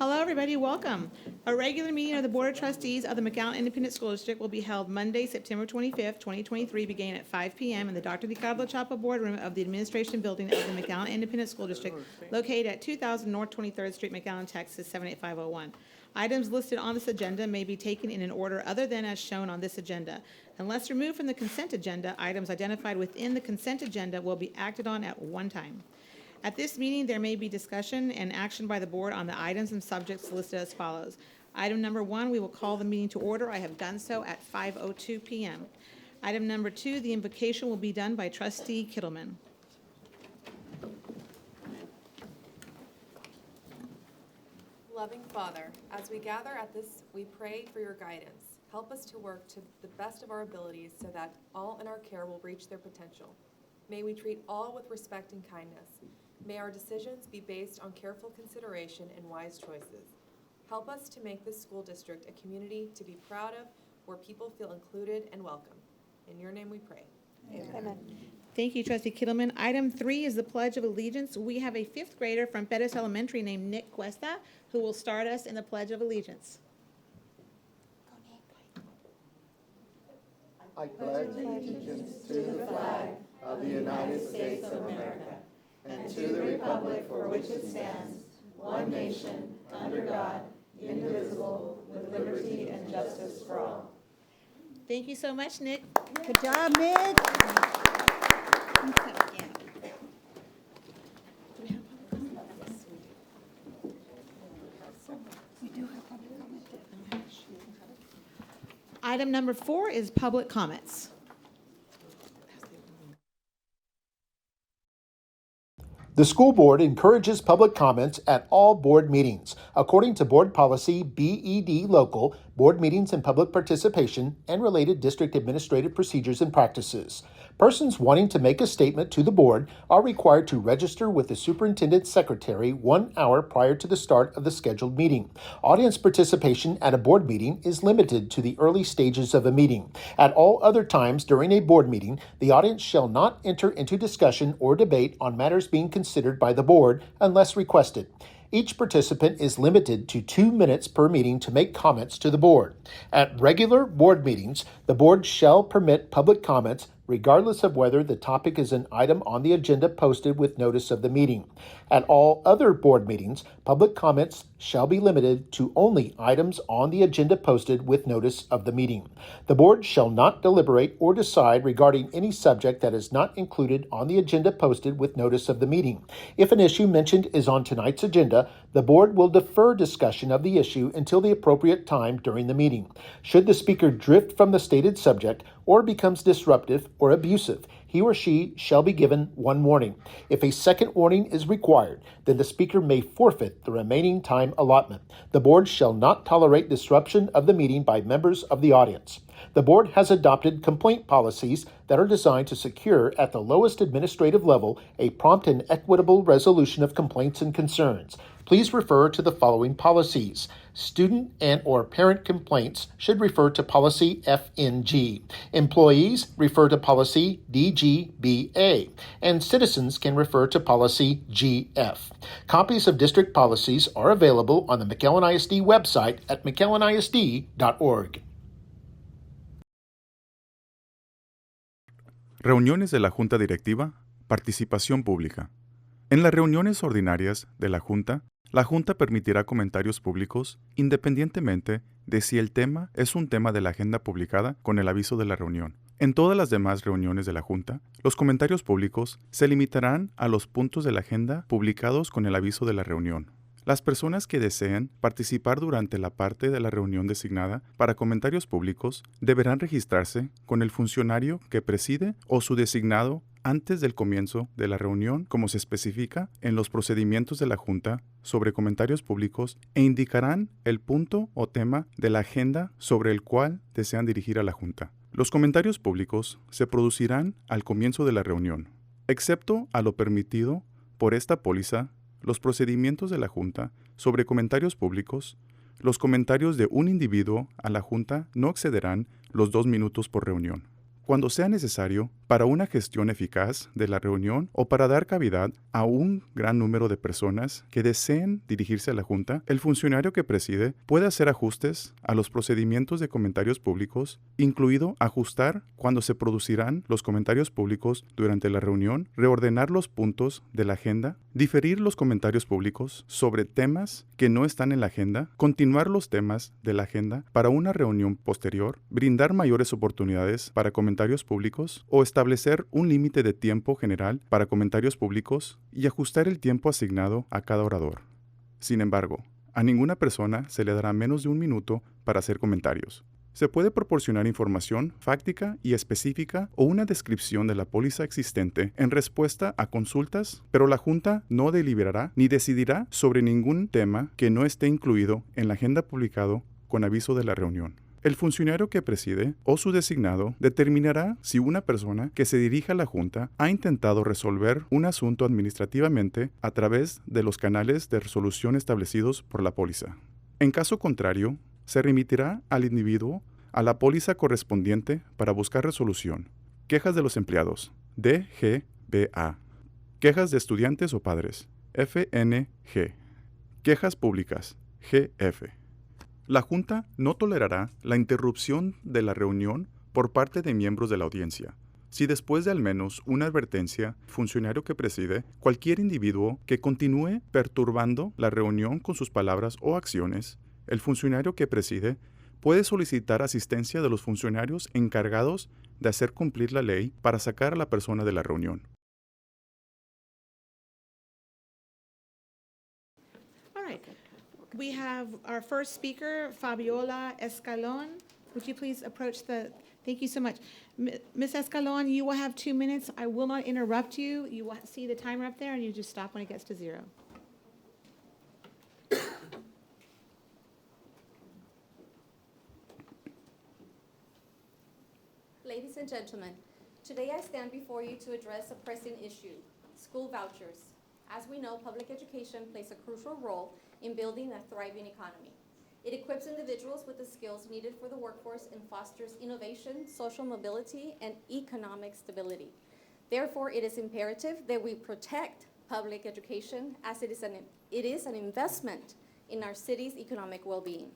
Hello, everybody. Welcome. A regular meeting of the Board of Trustees of the McAllen Independent School District will be held Monday, September 25th, 2023, beginning at 5 p.m. in the Dr. DiCarlo Chapa Boardroom of the Administration Building of the McAllen Independent School District, located at 2000 North 23rd Street, McAllen, Texas, 78501. Items listed on this agenda may be taken in an order other than as shown on this agenda. Unless removed from the consent agenda, items identified within the consent agenda will be acted on at one time. At this meeting, there may be discussion and action by the board on the items and subjects listed as follows. Item number 1, we will call the meeting to order. I have done so at 5:02 p.m. Item number 2, the invocation will be done by Trustee Kittleman. Loving Father, as we gather at this, we pray for your guidance. Help us to work to the best of our abilities so that all in our care will reach their potential. May we treat all with respect and kindness. May our decisions be based on careful consideration and wise choices. Help us to make this school district a community to be proud of, where people feel included and welcome. In your name we pray. Amen. Thank you, Trustee Kittleman. Item 3 is the Pledge of Allegiance. We have a 5th grader from Pettis Elementary named Nick Cuesta, who will start us in the Pledge of Allegiance. I pledge allegiance to the flag of the United States of America and to the republic for which it stands, one nation, under God, indivisible, with liberty and justice for all. Thank you so much, Nick. Good job, Nick. Item number 4 is public comments. The school board encourages public comments at all board meetings. According to Board Policy BED Local, board meetings and public participation and related district administrative procedures and practices. Persons wanting to make a statement to the board are required to register with the superintendent's secretary 1 hour prior to the start of the scheduled meeting. Audience participation at a board meeting is limited to the early stages of a meeting. At all other times during a board meeting, the audience shall not enter into discussion or debate on matters being considered by the board unless requested. Each participant is limited to 2 minutes per meeting to make comments to the board. At regular board meetings, the board shall permit public comments regardless of whether the topic is an item on the agenda posted with notice of the meeting. At all other board meetings, public comments shall be limited to only items on the agenda posted with notice of the meeting. The board shall not deliberate or decide regarding any subject that is not included on the agenda posted with notice of the meeting. If an issue mentioned is on tonight's agenda, the board will defer discussion of the issue until the appropriate time during the meeting. Should the speaker drift from the stated subject or becomes disruptive or abusive, he or she shall be given one warning. If a second warning is required, then the speaker may forfeit the remaining time allotment. The board shall not tolerate disruption of the meeting by members of the audience. The board has adopted complaint policies that are designed to secure at the lowest administrative level a prompt and equitable resolution of complaints and concerns. Please refer to the following policies. Student and/or parent complaints should refer to policy FNG. Employees refer to policy DGBA, and citizens can refer to policy GF. Copies of district policies are available on the McAllen ISD website at mcallenisd.org. Reuniones de la Junta Directiva, participación pública. En las reuniones ordinarias de la Junta permitirá comentarios públicos independientemente de si el tema es un tema de la agenda publicada con el aviso de la reunión. En todas las demás reuniones de la Junta, los comentarios públicos se limitarán a los puntos de la agenda publicados con el aviso de la reunión. Las personas que deseen participar durante la parte de la reunión designada para comentarios públicos deberán registrarse con el funcionario que preside o su designado antes del comienzo de la reunión, como se especifica en los procedimientos de la Junta sobre comentarios públicos, e indicarán el punto o tema de la agenda sobre el cual desean dirigir a la Junta. Los comentarios públicos se producirán al comienzo de la reunión. Excepto a lo permitido por esta póliza, los procedimientos de la Junta sobre comentarios públicos, los comentarios de un individuo a la Junta no excederán los 2 minutos por reunión. cuando sea necesario, para una gestión eficaz de la reunión o para dar cavidad a un gran número de personas que deseen dirigirse a la Junta, el funcionario que preside puede hacer ajustes a los procedimientos de comentarios públicos, incluido ajustar cuando se producirán los comentarios públicos durante la reunión, reordenar los puntos de la agenda, diferir los comentarios públicos sobre temas que no están en la agenda, continuar los temas de la agenda para una reunión posterior, brindar mayores oportunidades para comentarios públicos o establecer un límite de tiempo general para comentarios públicos y ajustar el tiempo asignado a cada orador. Sin embargo, a ninguna persona se le dará menos de 1 minuto para hacer comentarios. Se puede proporcionar información fáctica y específica o una descripción de la póliza existente en respuesta a consultas, pero la Junta no deliberará ni decidirá sobre ningún tema que no esté incluido en la agenda publicado con aviso de la reunión. El funcionario que preside o su designado determinará si una persona que se dirija a la Junta ha intentado resolver un asunto administrativamente a través de los canales de resolución establecidos por la póliza. En caso contrario, se remitirá al individuo a la póliza correspondiente para buscar resolución. Quejas de los empleados, DGBA. Quejas de estudiantes o padres, FNG. Quejas públicas, GF. La Junta no tolerará la interrupción de la reunión por parte de miembros de la audiencia. Si después de al menos una advertencia, funcionario que preside, cualquier individuo que continúe perturbando la reunión con sus palabras o acciones, el funcionario que preside puede solicitar asistencia de los funcionarios encargados de hacer cumplir la ley para sacar a la persona de la reunión. All right. We have our first speaker, Fabiola Escalon. Would you please approach thank you so much. Ms. Escalon, you will have 2 minutes. I will not interrupt you. You will see the timer up there, and you just stop when it gets to 0. Ladies and gentlemen, today I stand before you to address a pressing issue, school vouchers. As we know, public education plays a crucial role in building a thriving economy. It equips individuals with the skills needed for the workforce and fosters innovation, social mobility, and economic stability. Therefore, it is imperative that we protect public education as it is an investment in our city's economic well-being.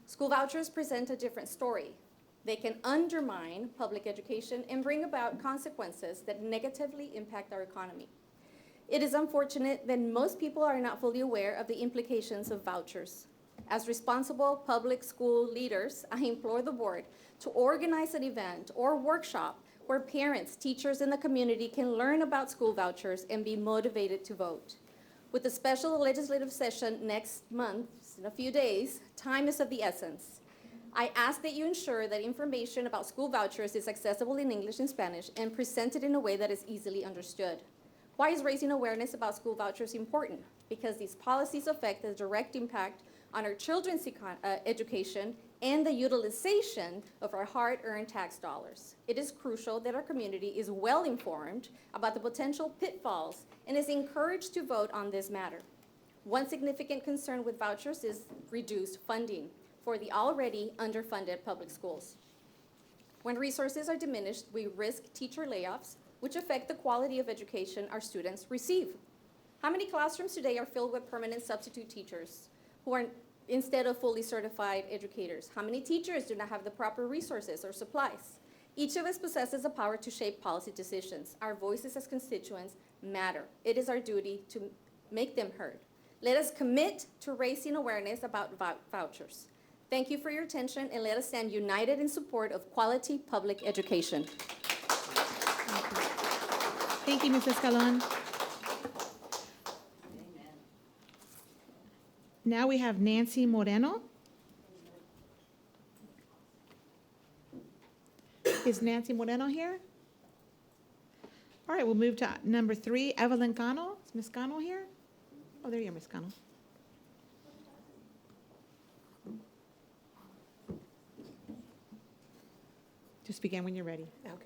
School vouchers present a different story. They can undermine public education and bring about consequences that negatively impact our economy. It is unfortunate that most people are not fully aware of the implications of vouchers. As responsible public school leaders, I implore the board to organize an event or workshop where parents, teachers, and the community can learn about school vouchers and be motivated to vote. With the special legislative session next month, in a few days, time is of the essence. I ask that you ensure that information about school vouchers is accessible in English and Spanish and presented in a way that is easily understood. Why is raising awareness about school vouchers important? Because these policies affect the direct impact on our children's education and the utilization of our hard-earned tax dollars. It is crucial that our community is well informed about the potential pitfalls and is encouraged to vote on this matter. One significant concern with vouchers is reduced funding for the already underfunded public schools. When resources are diminished, we risk teacher layoffs, which affect the quality of education our students receive. How many classrooms today are filled with permanent substitute teachers who are instead of fully certified educators? How many teachers do not have the proper resources or supplies? Each of us possesses the power to shape policy decisions. Our voices as constituents matter. It is our duty to make them heard. Let us commit to raising awareness about vouchers. Thank you for your attention, and let us stand united in support of quality public education. Thank you, Ms. Escalon. Now we have Nancy Moreno. Is Nancy Moreno here? All right, we'll move to number 3, Evelyn Cano. Is Ms. Cano here? Oh, there you are, Ms. Cano. Just begin when you're ready. Okay.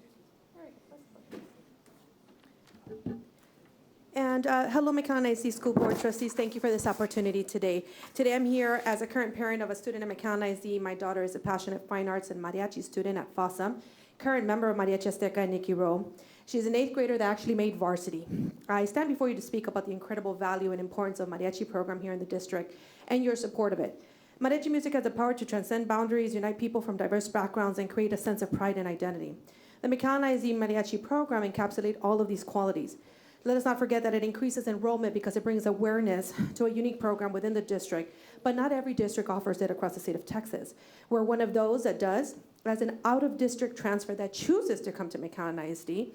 And hello, McAllen ISD School Board Trustees. Thank you for this opportunity today. Today I'm here as a current parent of a student at McAllen ISD. My daughter is a passionate fine arts and mariachi student at FOSSA. current member of Mariachi Azteca and Nikki Rowe. She's an 8th grader that actually made varsity. I stand before you to speak about the incredible value and importance of mariachi program here in the district and your support of it. Mariachi music has the power to transcend boundaries, unite people from diverse backgrounds, and create a sense of pride and identity. The McAllen ISD mariachi program encapsulates all of these qualities. Let us not forget that it increases enrollment because it brings awareness to a unique program within the district, but not every district offers it across the state of Texas. We're one of those that does, as an out-of-district transfer that chooses to come to McAllen ISD.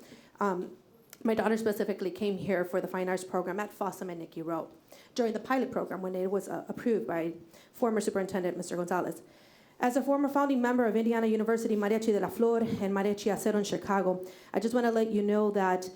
My daughter specifically came here for the Fine Arts program at Fossum and Nikki Rowe during the pilot program when it was approved by former Superintendent Mr. Gonzalez. As a former founding member of Indiana University Mariachi de la Flor and Mariachi Acero in Chicago, I just want to let you know that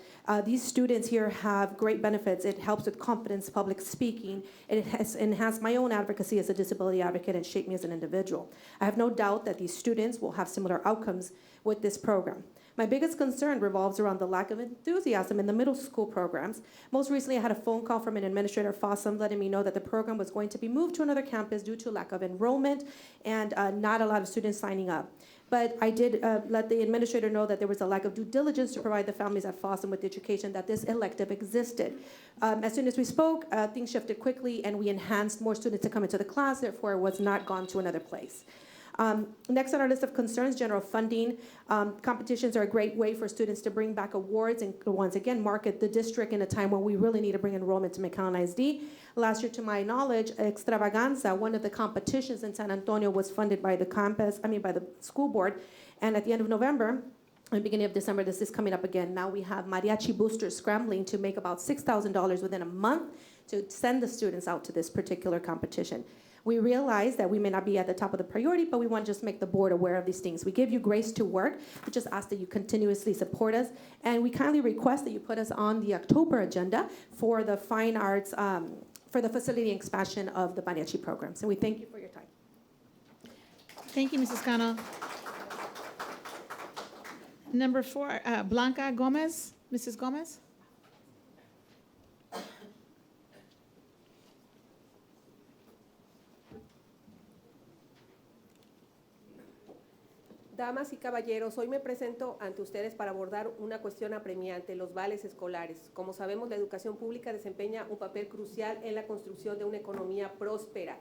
these students here have great benefits. It helps with confidence, public speaking. It has enhanced my own advocacy as a disability advocate and shaped me as an individual. I have no doubt that these students will have similar outcomes with this program. My biggest concern revolves around the lack of enthusiasm in the middle school programs. Most recently, I had a phone call from an administrator at Fossum letting me know that the program was going to be moved to another campus due to lack of enrollment and not a lot of students signing up. But I did let the administrator know that there was a lack of due diligence to provide the families at Fossum with education that this elective existed. As soon as we spoke, things shifted quickly and we enhanced more students to come into the class, therefore it was not gone to another place. Next on our list of concerns, general funding. Competitions are a great way for students to bring back awards and once again market the district in a time when we really need to bring enrollment to McAllen ISD. Last year, to my knowledge, Extravaganza, one of the competitions in San Antonio, was funded by the by the school board. And at the end of November, and beginning of December, this is coming up again. Now we have mariachi boosters scrambling to make about $6,000 within a month to send the students out to this particular competition. We realize that we may not be at the top of the priority, but we want to just make the board aware of these things. We give you grace to work. We just ask that you continuously support us. And we kindly request that you put us on the October agenda for the fine arts, for the facility expansion of the mariachi programs. And we thank you for your time. Thank you, Mrs. Cano. Number 4, Blanca Gomez. Mrs. Gomez? Damas y caballeros, hoy me presento ante ustedes para abordar una cuestión apremiante, los vales escolares. Como sabemos, la educación pública desempeña un papel crucial en la construcción de una economía próspera.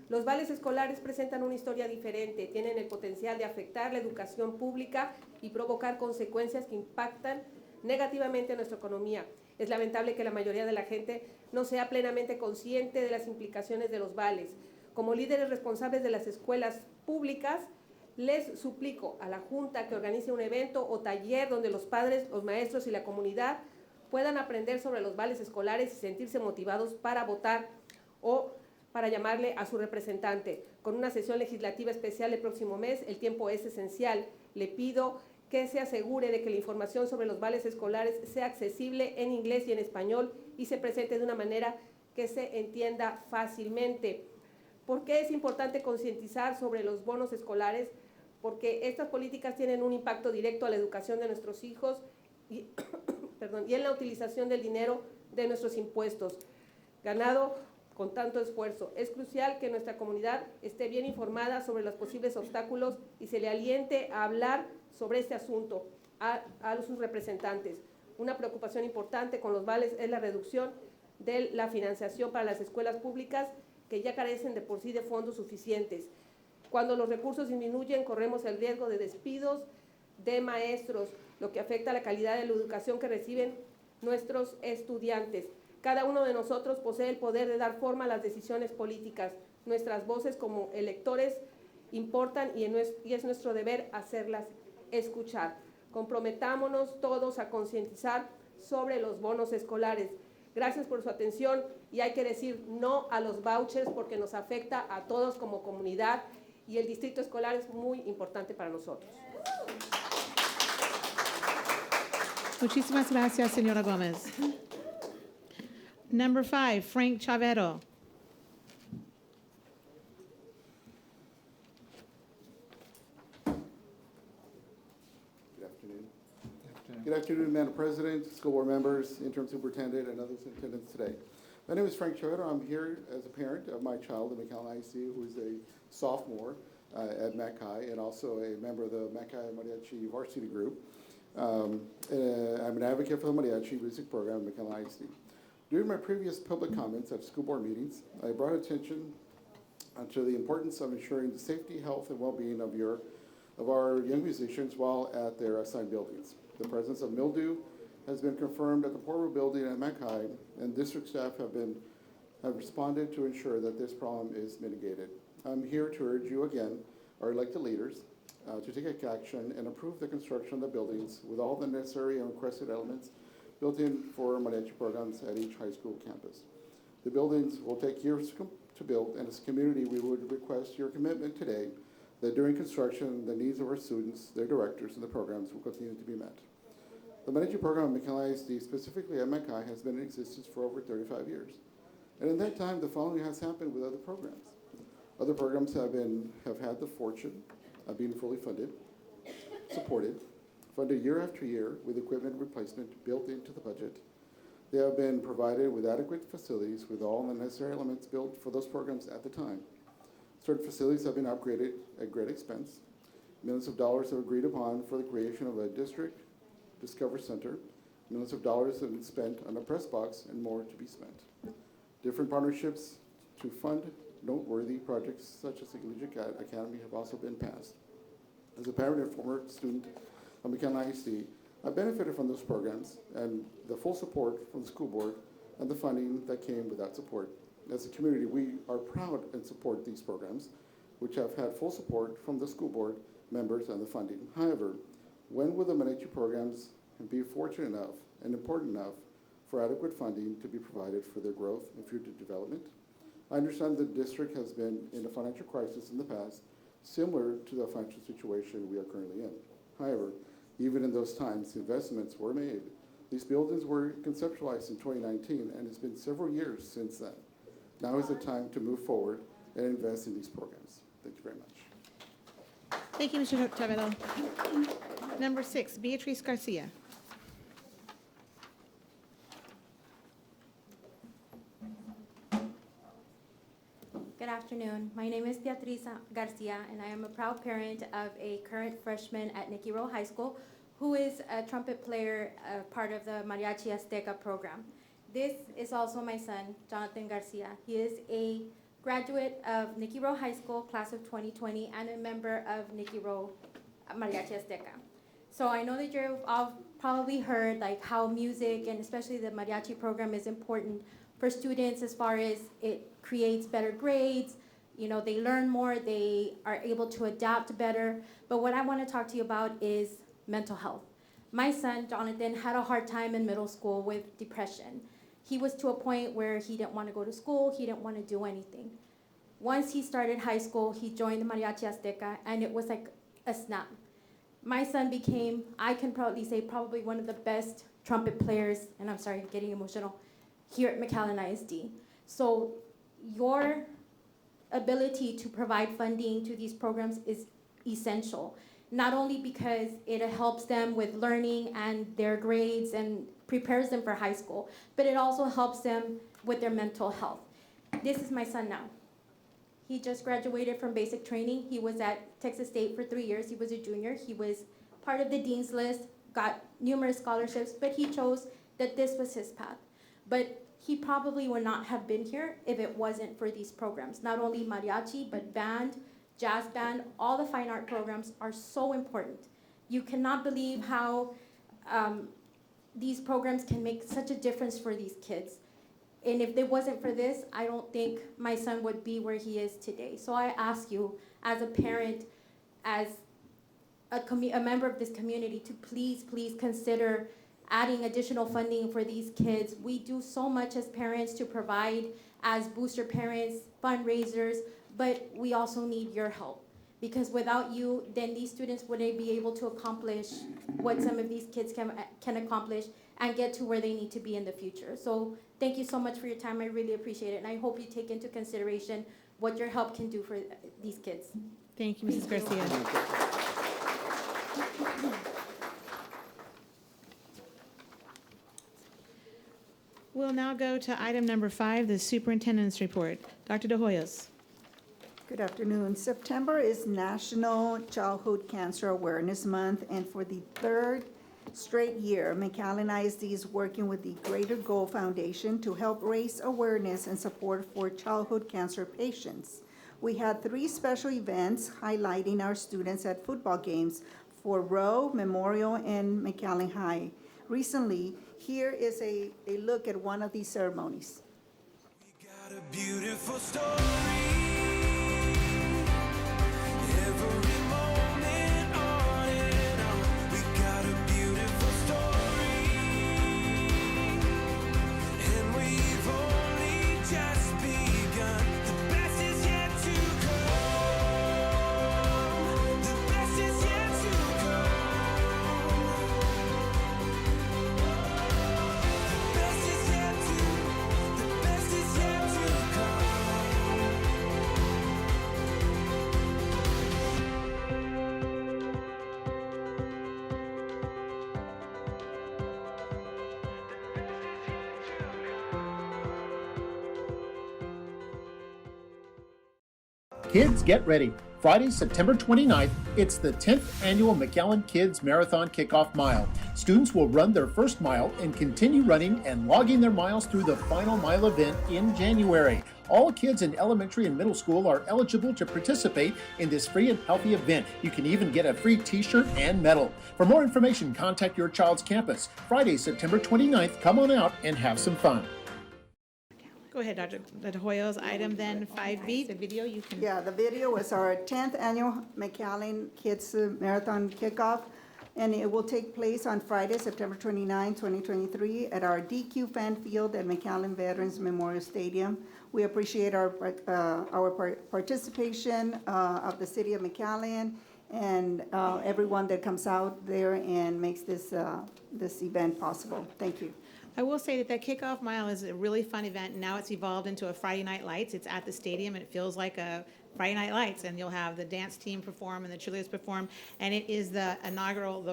Los vales escolares presentan una historia diferente, tienen el potencial de afectar la educación pública y provocar consecuencias que impactan negativamente en nuestra economía. Es lamentable que la mayoría de la gente no sea plenamente consciente de las implicaciones de los vales. Como líderes responsables de las escuelas públicas, les suplico a la Junta que organice un evento o taller donde los padres, los maestros y la comunidad puedan aprender sobre los vales escolares y sentirse motivados para votar o para llamarle a su representante. Con una sesión legislativa especial el próximo mes, el tiempo es esencial. Le pido que se asegure de que la información sobre los vales escolares sea accesible en inglés y en español y se presente de una manera que se entienda fácilmente. ¿Por qué es importante concientizar sobre los bonos escolares? Porque estas políticas tienen un impacto directo a la educación de nuestros hijos y, y en la utilización del dinero de nuestros impuestos, ganado con tanto esfuerzo. Es crucial que nuestra comunidad esté bien informada sobre los posibles obstáculos y se le aliente a hablar sobre este asunto a sus representantes. Una preocupación importante con los vales es la reducción de la financiación para las escuelas públicas que ya carecen de por sí de fondos suficientes. Cuando los recursos disminuyen, corremos el riesgo de despidos de maestros, lo que afecta a la calidad de la educación que reciben nuestros estudiantes. Cada uno de nosotros posee el poder de dar forma a las decisiones políticas. Nuestras voces como electores importan y es nuestro deber hacerlas escuchar. Comprometámonos todos a concientizar sobre los bonos escolares. Gracias por su atención y hay que decir no a los vouchers porque nos afecta a todos como comunidad y el distrito escolar es muy importante para nosotros. Muchísimas gracias, señora Gómez. Number 5, Frank Chavero. Good afternoon. Good afternoon, Madam President, school board members, interim superintendent, and others in attendance today. My name is Frank Chavero. I'm here as a parent of my child at McAllen ISD, who is a sophomore. at McAllen and also a member of the McAllen Mariachi Varsity Group. I'm an advocate for the Mariachi music program at McAllen ISD. During my previous public comments at school board meetings, I brought attention to the importance of ensuring the safety, health, and well-being of our young musicians while at their assigned buildings. The presence of mildew has been confirmed at the portable building at McAllen, and district staff have responded to ensure that this problem is mitigated. I'm here to urge you again, our elected leaders, to take action and approve the construction of the buildings with all the necessary and requested elements built in for mariachi programs at each high school campus. The buildings will take years to build, and as a community, we would request your commitment today that during construction, the needs of our students, their directors, and the programs will continue to be met. The mariachi program at McAllen ISD, specifically at McAllen, has been in existence for over 35 years. And in that time, the following has happened with other programs. Other programs have had the fortune of being fully funded, supported, funded year after year with equipment replacement built into the budget. They have been provided with adequate facilities with all the necessary elements built for those programs at the time. Certain facilities have been upgraded at great expense. Millions of dollars are agreed upon for the creation of a district Discover Center. Millions of dollars have been spent on a press box and more to be spent. Different partnerships to fund noteworthy projects such as the Collegiate Academy have also been passed. As a parent and former student of McAllen ISD, I benefited from those programs and the full support from the school board and the funding that came with that support. As a community, we are proud and support these programs, which have had full support from the school board members and the funding. However, when will the mariachi programs be fortunate enough and important enough for adequate funding to be provided for their growth and future development? I understand the district has been in a financial crisis in the past, similar to the financial situation we are currently in. However, even in those times, investments were made. These buildings were conceptualized in 2019, and it's been several years since then. Now is the time to move forward and invest in these programs. Thank you very much. Thank you, Mr. Chavelo. Number 6, Beatriz Garcia. Good afternoon. My name is Beatriz Garcia, and I am a proud parent of a current freshman at Nicky Rowe High School who is a trumpet player, part of the Mariachi Azteca program. This is also my son, Jonathan Garcia. He is a graduate of Nicky Rowe High School, class of 2020, and a member of Nicky Rowe Mariachi Azteca. So I know that you've all probably heard like how music and especially the mariachi program is important for students as far as it creates better grades, you know, they learn more, they are able to adapt better. But what I want to talk to you about is mental health. My son, Jonathan, had a hard time in middle school with depression. He was to a point where he didn't want to go to school, he didn't want to do anything. Once he started high school, he joined the Mariachi Azteca, and it was like a snap. My son became, I can proudly say, probably one of the best trumpet players, and I'm sorry, I'm getting emotional, here at McAllen ISD. So your ability to provide funding to these programs is essential, not only because it helps them with learning and their grades and prepares them for high school, but it also helps them with their mental health. This is my son now. He just graduated from basic training. He was at Texas State for 3 years. He was a junior. He was part of the dean's list, got numerous scholarships, but he chose that this was his path. But he probably would not have been here if it wasn't for these programs. Not only mariachi, but band, jazz band, all the fine art programs are so important. You cannot believe how these programs can make such a difference for these kids. And if it wasn't for this, I don't think my son would be where he is today. So I ask you, as a parent, as a member of this community, to please consider adding additional funding for these kids. We do so much as parents to provide as booster parents, fundraisers, but we also need your help. Because without you, then these students wouldn't be able to accomplish what some of these kids can accomplish and get to where they need to be in the future. So thank you so much for your time. I really appreciate it. And I hope you take into consideration what your help can do for these kids. Thank you, Mrs. Garcia. We'll now go to item number 5, the superintendent's report. Dr. De Hoyos. Good afternoon. September is National Childhood Cancer Awareness Month, and for the third straight year, McAllen ISD is working with the Greater Goal Foundation to help raise awareness and support for childhood cancer patients. We had 3 special events highlighting our students at football games for Rowe, Memorial, and McAllen High. Recently, here is a look at one of these ceremonies. We got a beautiful story. Every moment on and on. We got a beautiful story. And we've only just begun. The best is yet to come. The best is yet to come. The best is yet to come. Kids, get ready. Friday, September 29th, it's the 10th annual McAllen Kids Marathon Kickoff Mile. Students will run their first mile and continue running and logging their miles through the final mile event in January. All kids in elementary and middle school are eligible to participate in this free and healthy event. You can even get a free t-shirt and medal. For more information, contact your child's campus. Friday, September 29th, come on out and have some fun. Go ahead, Dr. De Hoyos. Item then 5B, the video you can. Yeah, the video was our 10th annual McAllen Kids Marathon Kickoff, and it will take place on Friday, September 29, 2023, at our DQ Fan Field at McAllen Veterans Memorial Stadium. We appreciate our participation of the city of McAllen and everyone that comes out there and makes this event possible. Thank you. I will say that kickoff mile is a really fun event. Now it's evolved into a Friday Night Lights. It's at the stadium, and it feels like a Friday Night Lights, and you'll have the dance team perform and the cheerleaders perform, and it is the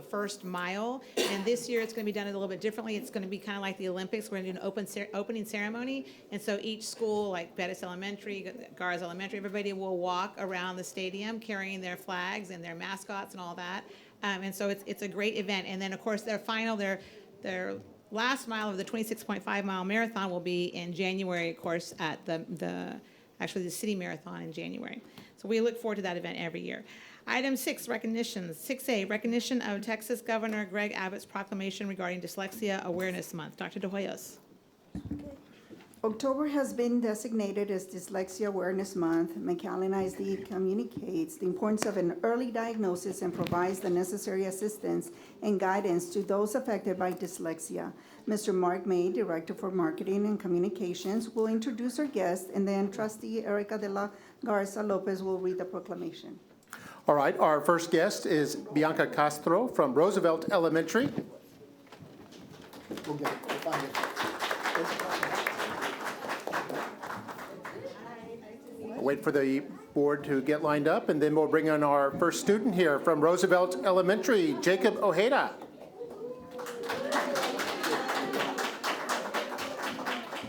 first mile, and this year it's going to be done a little bit differently. It's going to be kind of like the Olympics. We're going to do an opening ceremony, and so each school, like Bettis Elementary, Garza Elementary, everybody will walk around the stadium carrying their flags and their mascots and all that, and so it's a great event. And then, of course, their last mile of the 26.5 mile marathon will be in January, of course, at the city marathon in January. So we look forward to that event every year. Item 6, recognitions. 6A, recognition of Texas Governor Greg Abbott's proclamation regarding Dyslexia Awareness Month. Dr. De Hoyos. October has been designated as Dyslexia Awareness Month. McAllen ISD communicates the importance of an early diagnosis and provides the necessary assistance and guidance to those affected by dyslexia. Mr. Mark May, Director for Marketing and Communications, will introduce our guest, and then Trustee Erica de la Garza Lopez will read the proclamation. All right, our first guest is Bianca Castro from Roosevelt Elementary. We'll get it. We'll find it. Wait for the board to get lined up, and then we'll bring on our first student here from Roosevelt Elementary, Jacob Ojeda.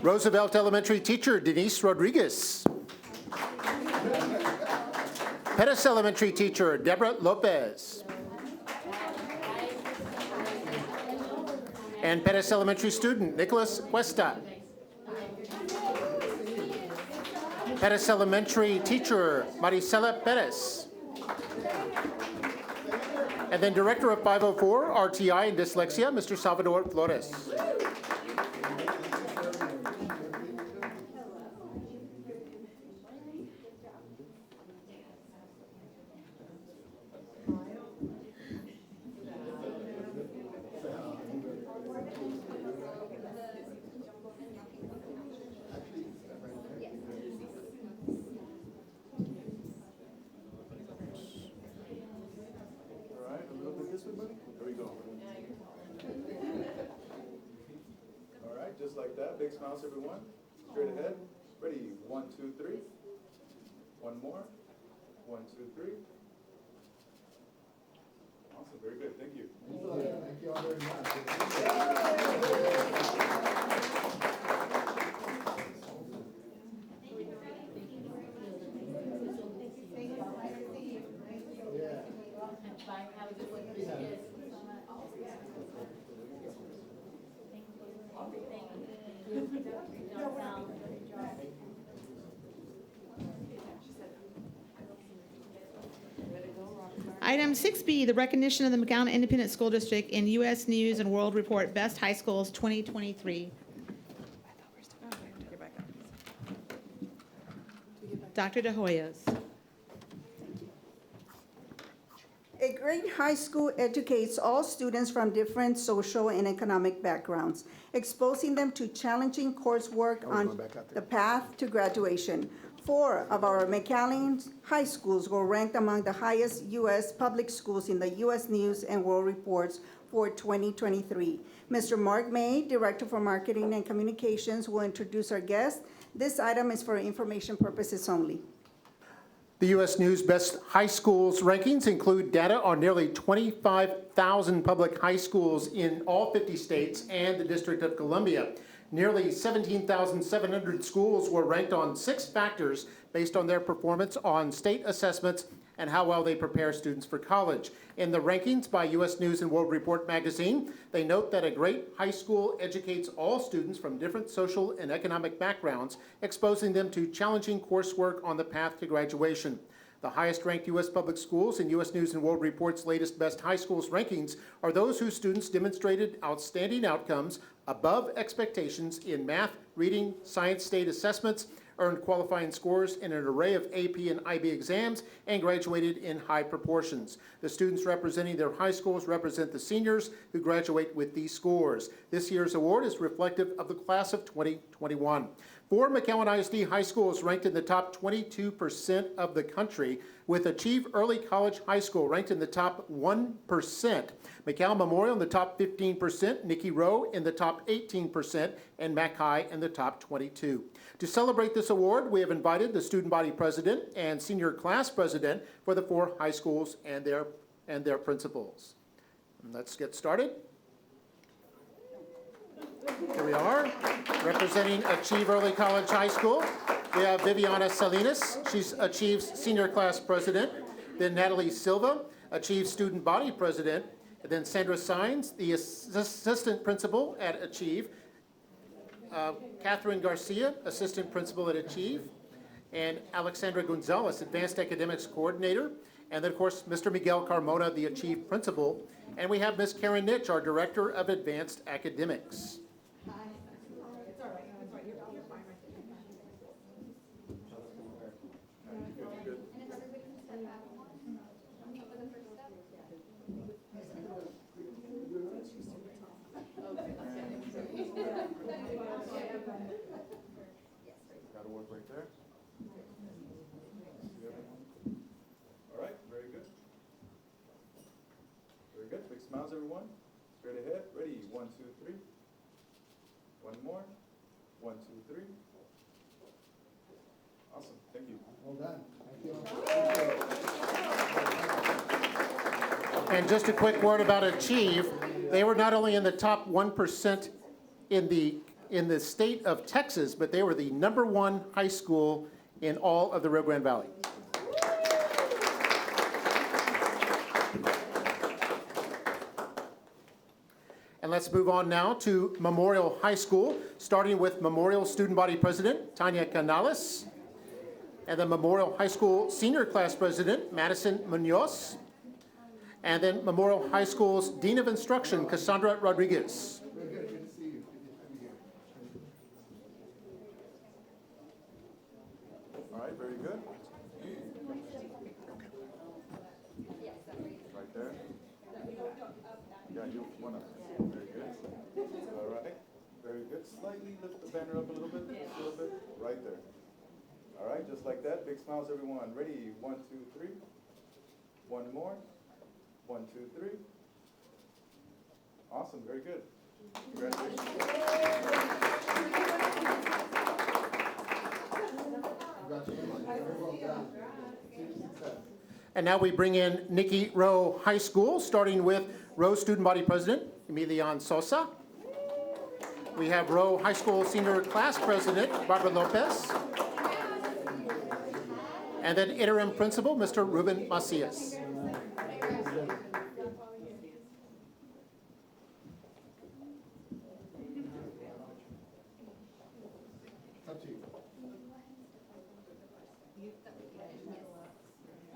Roosevelt Elementary teacher, Denise Rodriguez. Pettis Elementary teacher, Deborah Lopez. And Pettis Elementary student, Nicholas Cuesta. Pettis Elementary teacher, Maricela Perez. And then Director of 504, RTI and Dyslexia, Mr. Salvador Flores. Just like that. Big smiles, everyone. Straight ahead. Ready? 1, 2, 3. One more. 1, 2, 3. Awesome. Very good. Thank you. Thank you all very much. Item 6B, the recognition of the McAllen Independent School District in U.S. News and World Report Best High Schools 2023. Dr. De Hoyos. A great high school educates all students from different social and economic backgrounds, exposing them to challenging coursework on the path to graduation. 4 of our McAllen high schools were ranked among the highest U.S. public schools in the U.S. News and World Reports for 2023. Mr. Mark May, Director for Marketing and Communications, will introduce our guest. This item is for information purposes only. The U.S. News Best High Schools rankings include data on nearly 25,000 public high schools in all 50 states and the District of Columbia. Nearly 17,700 schools were ranked on 6 factors based on their performance on state assessments and how well they prepare students for college. In the rankings by U.S. News and World Report magazine, they note that a great high school educates all students from different social and economic backgrounds, exposing them to challenging coursework on the path to graduation. The highest ranked U.S. public schools in U.S. News and World Report's latest Best High Schools rankings are those whose students demonstrated outstanding outcomes above expectations in math, reading, science state assessments, earned qualifying scores in an array of AP and IB exams, and graduated in high proportions. The students representing their high schools represent the seniors who graduate with these scores. This year's award is reflective of the class of 2021. 4 McAllen ISD high schools ranked in the top 22% of the country, with Achieve Early College High School ranked in the top 1%. McAllen Memorial in the top 15%, Nicky Rowe in the top 18%, and Mac High in the top 22. To celebrate this award, we have invited the student body president and senior class president for the 4 high schools and their principals. And let's get started. Here we are, representing Achieve Early College High School. We have Viviana Salinas, she's Achieve's senior class president. Then Natalie Silva, Achieve student body president. And then Sandra Sines, the assistant principal at Achieve. Catherine Garcia, assistant principal at Achieve. And Alexandra Gonzalez, advanced academics coordinator. And then, of course, Mr. Miguel Carmona, the Achieve principal. And we have Ms. Karen Nitch, our director of advanced academics. Got a word right there. All right, very good. Very good. Big smiles, everyone. Straight ahead. Ready? 1, 2, 3. One more. 1, 2, 3. Awesome. Thank you. Well done. And just a quick word about Achieve. They were not only in the top 1% in the state of Texas, but they were the #1 high school in all of the Rio Grande Valley. And let's move on now to Memorial High School, starting with Memorial Student Body President Tanya Canales, and then Memorial High School Senior Class President Madison Munoz, and then Memorial High School's Dean of Instruction Cassandra Rodriguez. Very good. Good to see you. All right, very good. Right there. Yeah, you one up. Very good. All right. Very good. Slightly lift the banner up a little bit. Just a little bit. Right there. All right, just like that. Big smiles, everyone. Ready? 1, 2, 3. One more. 1, 2, 3. Awesome. Very good. Congratulations. And now we bring in Nicky Rowe High School, starting with Rowe Student Body President Emilian Sosa. We have Rowe High School Senior Class President Barbara Lopez. And then Interim Principal Mr. Ruben Macias.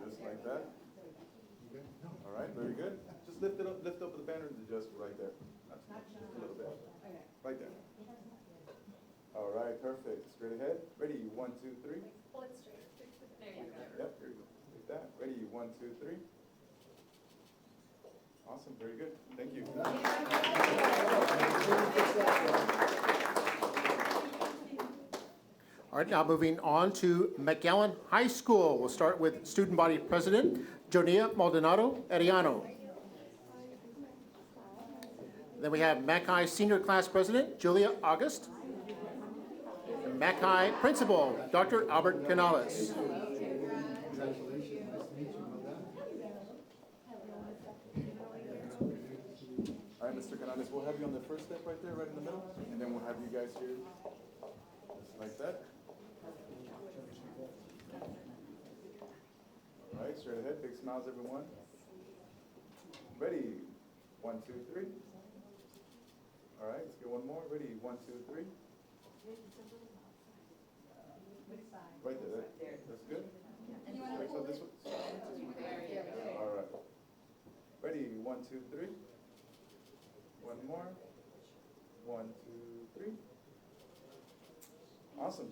Just like that. banner, just right there. Just a little bit. Right there. All right, perfect. Straight ahead. Ready? 1, 2, 3. Pull it straight. There you go. Yep, there you go. Like that. Ready? 1, 2, 3. Awesome, very good. Thank you. All right, now moving on to McAllen High School. We'll start with Student Body President, Jonia Maldonado Ariano. Then we have Mackay Senior Class President, Julia August. And Mackay Principal, Dr. Albert Canales. All right, Mr. Canales, we'll have you on the first step right there, right in the middle, and then we'll have you guys here, just like that. All right, straight ahead, big smiles, everyone. Ready? 1, 2, 3. All right, let's get one more. Ready? 1, 2, 3. Right there. That's good. Right, so this one. All right. Ready? 1, 2, 3. One more. 1, 2, 3. Awesome.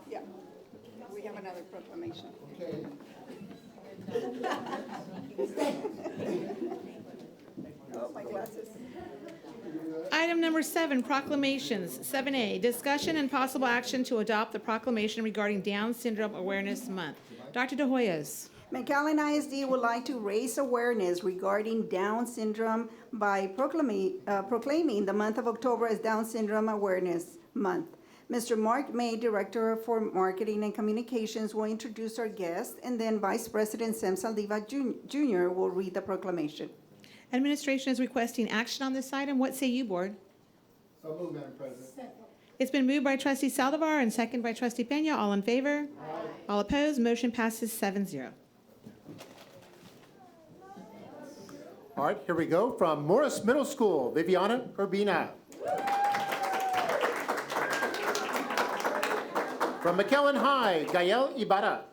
Yeah, we have another proclamation. Oh, my glasses. Item number 7, proclamations. 7A, discussion and possible action to adopt the proclamation regarding Down Syndrome Awareness Month. Dr. De Hoyos. McAllen ISD would like to raise awareness regarding Down syndrome by proclaiming the month of October as Down Syndrome Awareness Month. Mr. Mark May, Director for Marketing and Communications, will introduce our guest, and then Vice President Sam Saldiva Jr. will read the proclamation. Administration is requesting action on this item. What say you, Board? So moved, Madam President. It's been moved by Trustee Saldivar and second by Trustee Pena. All in favor? Aye. All opposed? Motion passes 7-0. All right, here we go. From Morris Middle School, Viviana Urbina. From McAllen High, Gael Ibarra.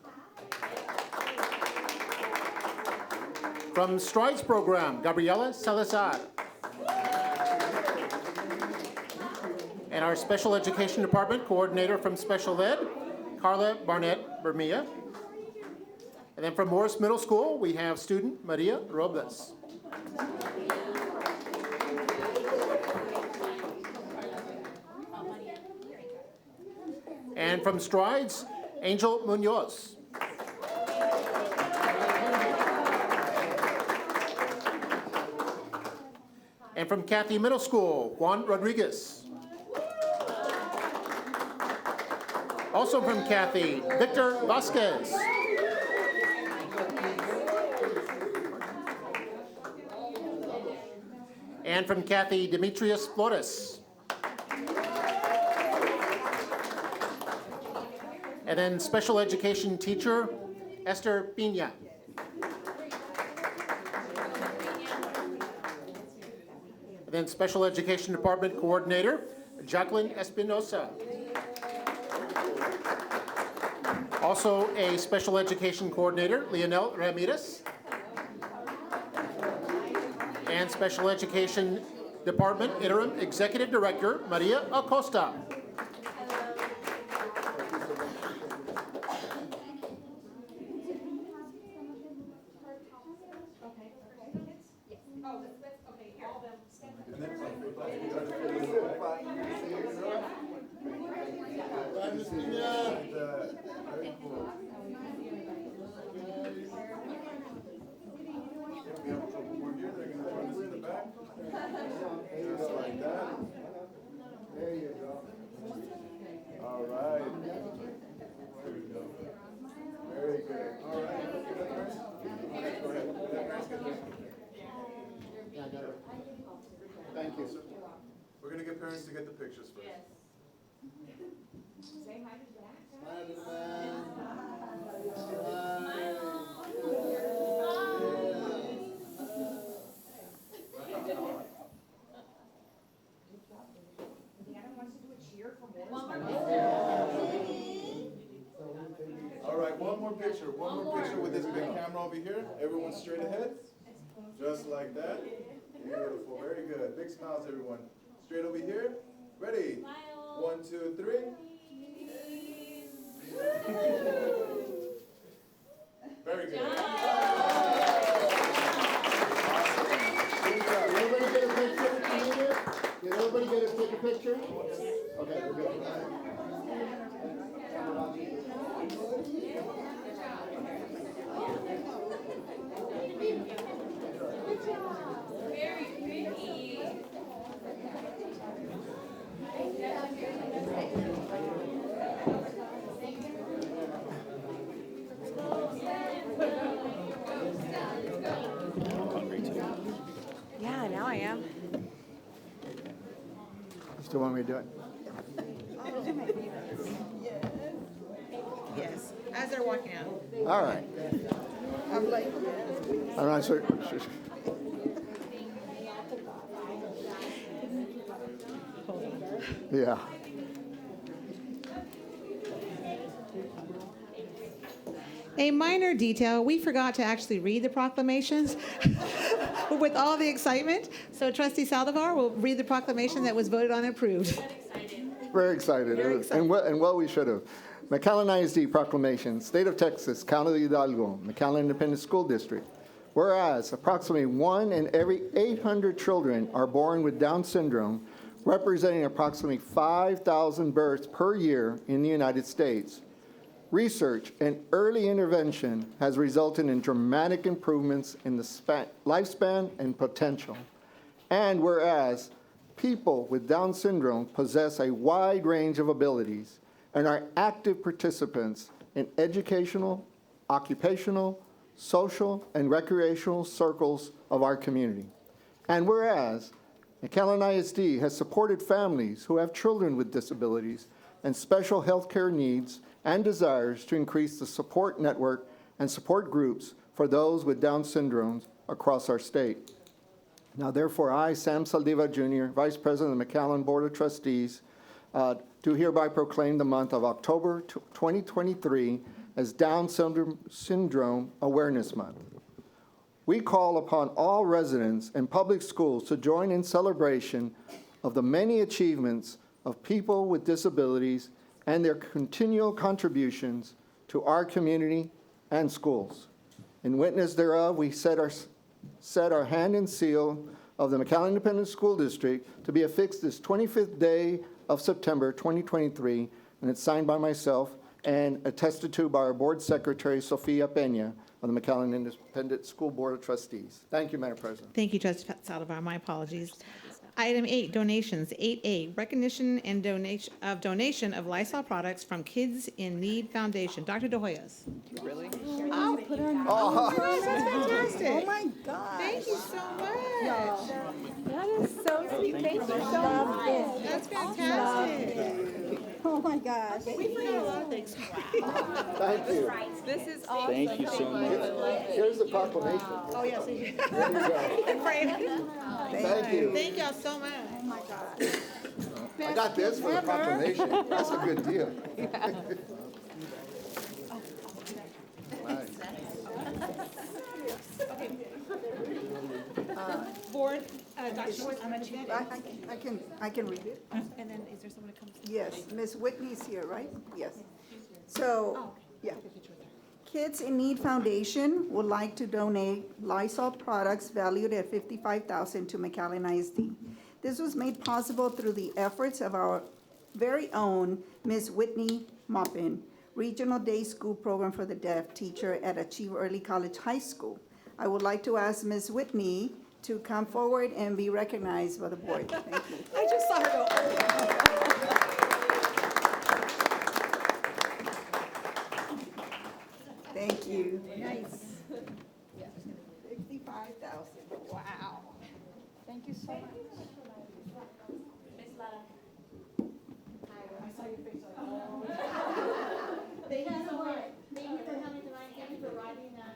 From Strides Program, Gabriela Salazar. And our Special Education Department Coordinator from Special Ed, Carla Barnett Bermia. And then from Morris Middle School, we have student Maria Robles. And from Strides, Angel Munoz. And from Kathy Middle School, Juan Rodriguez. Also from Kathy, Victor Vasquez. And from Kathy, Demetrius Flores. And then special education teacher, Esther Pina. And then special education department coordinator, Jacqueline Espinosa. Also a special education coordinator, Leonel Ramirez. And special education department interim executive director, Maria Acosta. Just like that. There you go. All right. There we go. Very good. All right. Go ahead. Thank you. We're going to get parents to get the pictures first. Say hi to Jack. one more picture with this big camera over here. Everyone straight ahead. Just like that. Beautiful, very good. Big smiles, everyone. Straight over here. Ready? 1, 2, 3. Very good. Did everybody get a picture? Did everybody take a picture? Okay, we're good. Yeah, now I am. Still want me to do it? Yes, as they're walking out. All right. I'm not sure. Yeah. A minor detail, we forgot to actually read the proclamations with all the excitement. So Trustee Saldivar will read the proclamation that was voted on and approved. Very excited. And well, we should have. McAllen ISD proclamation, State of Texas, County of Hidalgo, McAllen Independent School District. Whereas approximately 1 in every 800 children are born with Down syndrome, representing approximately 5,000 births per year in the United States. Research and early intervention has resulted in dramatic improvements in the lifespan and potential. And whereas people with Down syndrome possess a wide range of abilities and are active participants in educational, occupational, social, and recreational circles of our community. And whereas McAllen ISD has supported families who have children with disabilities and special health care needs and desires to increase the support network and support groups for those with Down syndrome across our state. Now, therefore, I, Sam Saldivar Jr., Vice President of the McAllen Board of Trustees, do hereby proclaim the month of October 2023 as Down Syndrome Awareness Month. We call upon all residents and public schools to join in celebration of the many achievements of people with disabilities and their continual contributions to our community and schools. In witness thereof, we set our hand and seal of the McAllen Independent School District to be affixed this 25th day of September 2023, and it's signed by myself and attested to by our Board Secretary, Sofia Peña, of the McAllen Independent School Board of Trustees. Thank you, Madam President. Thank you, Trustee Saldivar. My apologies. Item 8, donations. 8A, recognition and donation of Lysol products from Kids in Need Foundation. Dr. De Hoyos. Really? Oh, Put her on. oh, that's fantastic. Oh my God. Thank you so much. That is so sweet. Thank you so much. That's fantastic. Oh my gosh. We forgot a lot of things. Thank you. This is awesome. Thank you so much. Here's the proclamation. Oh, yes. There you go. Thank you. Thank y'all so much. Oh my God. I got this for the proclamation. That's a good deal. Nice. Board, Dr. Schwartz, I'm going to get it. I can read it. And then is there someone that comes? Yes, Ms. Whitney's here, right? Yes. So, yeah. Kids in Need Foundation would like to donate Lysol products valued at $55,000 to McAllen ISD. This was made possible through the efforts of our very own Ms. Whitney Maupin, Regional Day School Program for the Deaf teacher at Achieve Early College High School. I would like to ask Ms. Whitney to come forward and be recognized by the board. Thank you. I just saw her go. Thank you. Nice. 55,000. Wow. Thank you so much. Thank you so much. Thank you for coming tonight. Thank you for writing that.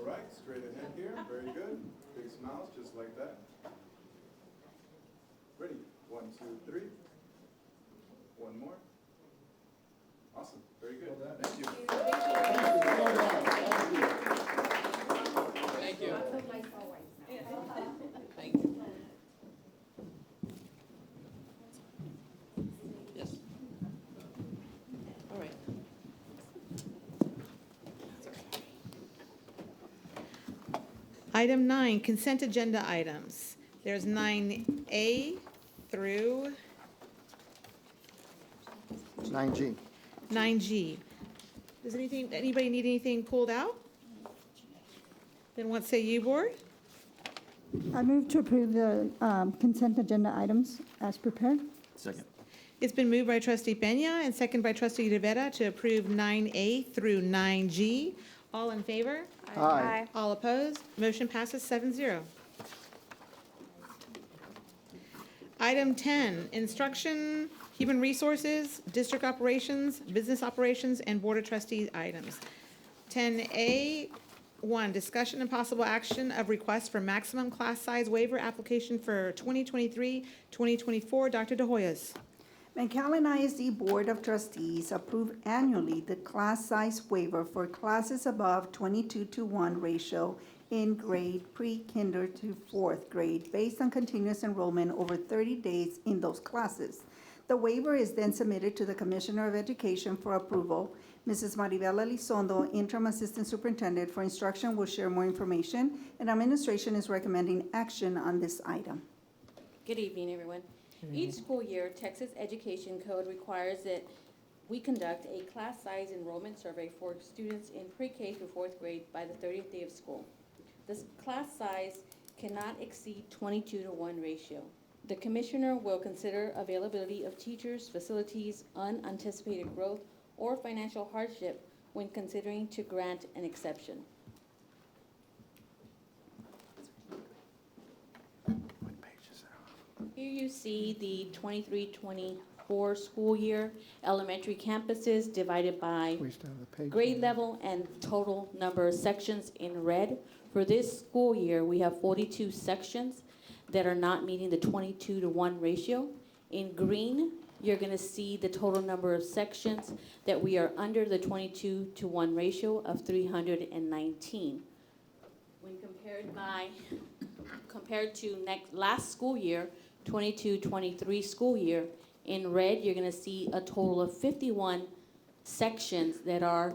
All right, straight ahead here, very good. Big smiles, just like that. Ready, 1, 2, 3. One more. Awesome, very good. Thank you. Thank you. Thank you. Yes. All right. Item 9, consent agenda items. There's 9A through 9G. 9G. Does anybody need anything pulled out? Then what say you, board? I move to approve the consent agenda items as prepared. Second. It's been moved by trustee Peña and second by trustee Rivera to approve 9A through 9G. All in favor? Aye. All opposed? Motion passes 7-0. Item 10, instruction, human resources, district operations, business operations, and board of trustees items. 10A, 1, discussion and possible action of request for maximum class size waiver application for 2023-2024. Dr. De Hoyos. McAllen ISD Board of Trustees approve annually the class size waiver for classes above 22-to-1 ratio in grade pre-kinder to 4th grade based on continuous enrollment over 30 days in those classes. The waiver is then submitted to the Commissioner of Education for approval. Mrs. Maribela Elizondo, Interim Assistant Superintendent for Instruction, will share more information, and administration is recommending action on this item. Good evening, everyone. Each school year, Texas Education Code requires that we conduct a class size enrollment survey for students in pre-K through 4th grade by the 30th day of school. This class size cannot exceed 22-to-1 ratio. The commissioner will consider availability of teachers, facilities, unanticipated growth, or financial hardship when considering to grant an exception. Here you see the 23-24 school year, elementary campuses divided by grade level and total number of sections in red. For this school year, we have 42 sections that are not meeting the 22-to-1 ratio. In green, you're gonna see the total number of sections that we are under the 22-to-1 ratio of 319. When compared to last school year, 22-23 school year, in red, you're gonna see a total of 51 sections that are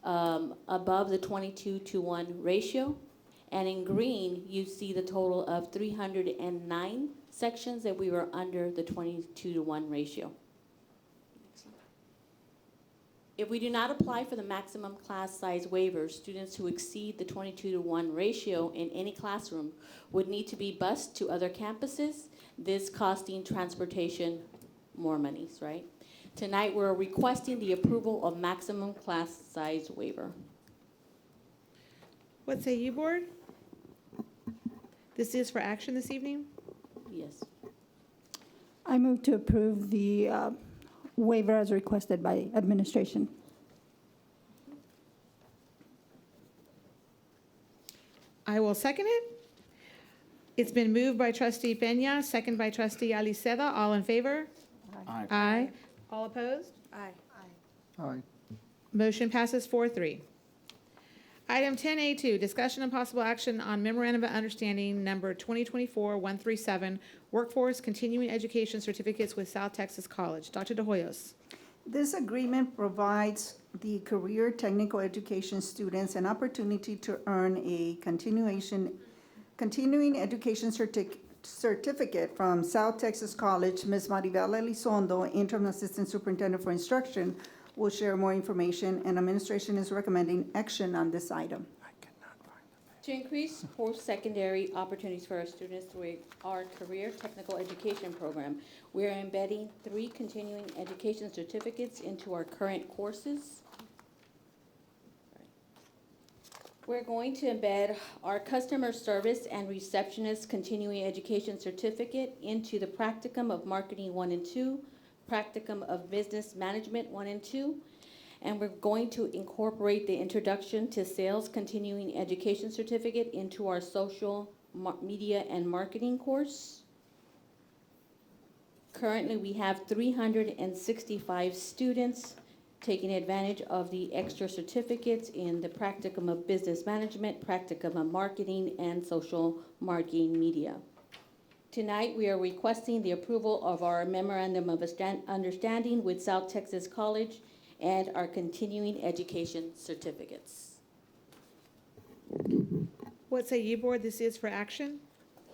above the 22-to-1 ratio. And in green, you see the total of 309 sections that we were under the 22-to-1 ratio. If we do not apply for the maximum class size waiver, students who exceed the 22-to-1 ratio in any classroom would need to be bused to other campuses, this costing transportation more monies, right? Tonight, we're requesting the approval of maximum class size waiver. What say you, board? This is for action this evening? Yes. I move to approve the waiver as requested by administration. I will second it. It's been moved by trustee Peña, second by trustee Aliceda. All in favor? Aye. Aye. All opposed? Aye. Aye. Motion passes 4-3. Item 10A2, discussion and possible action on memorandum of understanding number 2024-137, workforce continuing education certificates with South Texas College. Dr. De Hoyos. This agreement provides the career technical education students an opportunity to earn a continuing education certificate from South Texas College. Ms. Maribela Elizondo, Interim Assistant Superintendent for Instruction, will share more information, and administration is recommending action on this item. To increase post-secondary opportunities for our students through our career technical education program, we are embedding 3 continuing education certificates into our current courses. We're going to embed our customer service and receptionist continuing education certificate into the practicum of marketing 1 and 2, practicum of business management 1 and 2, And we're going to incorporate the Introduction to Sales Continuing Education Certificate into our social media and marketing course. Currently, we have 365 students taking advantage of the extra certificates in the practicum of business management, practicum of marketing, and social marketing media. Tonight, we are requesting the approval of our memorandum of understanding with South Texas College and our continuing education certificates. What say you, board? This is for action.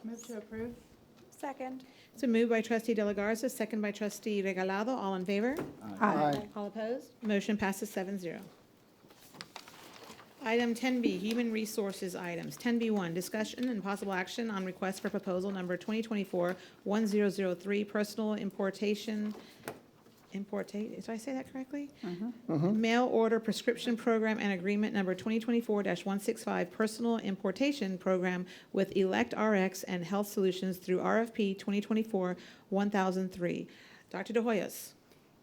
Move to approve. Second. It's a move by trustee De La Garza, second by trustee Regalado. All in favor? Aye. All opposed? Motion passes 7-0. Item 10B, Human Resources items. 10B1, discussion and possible action on request for proposal number 2024-1003, personal did I say that correctly? Mail order prescription program and agreement number 2024-165, personal importation program with Elect RX and Health Solutions through RFP 2024-1003. Dr. De Hoyos.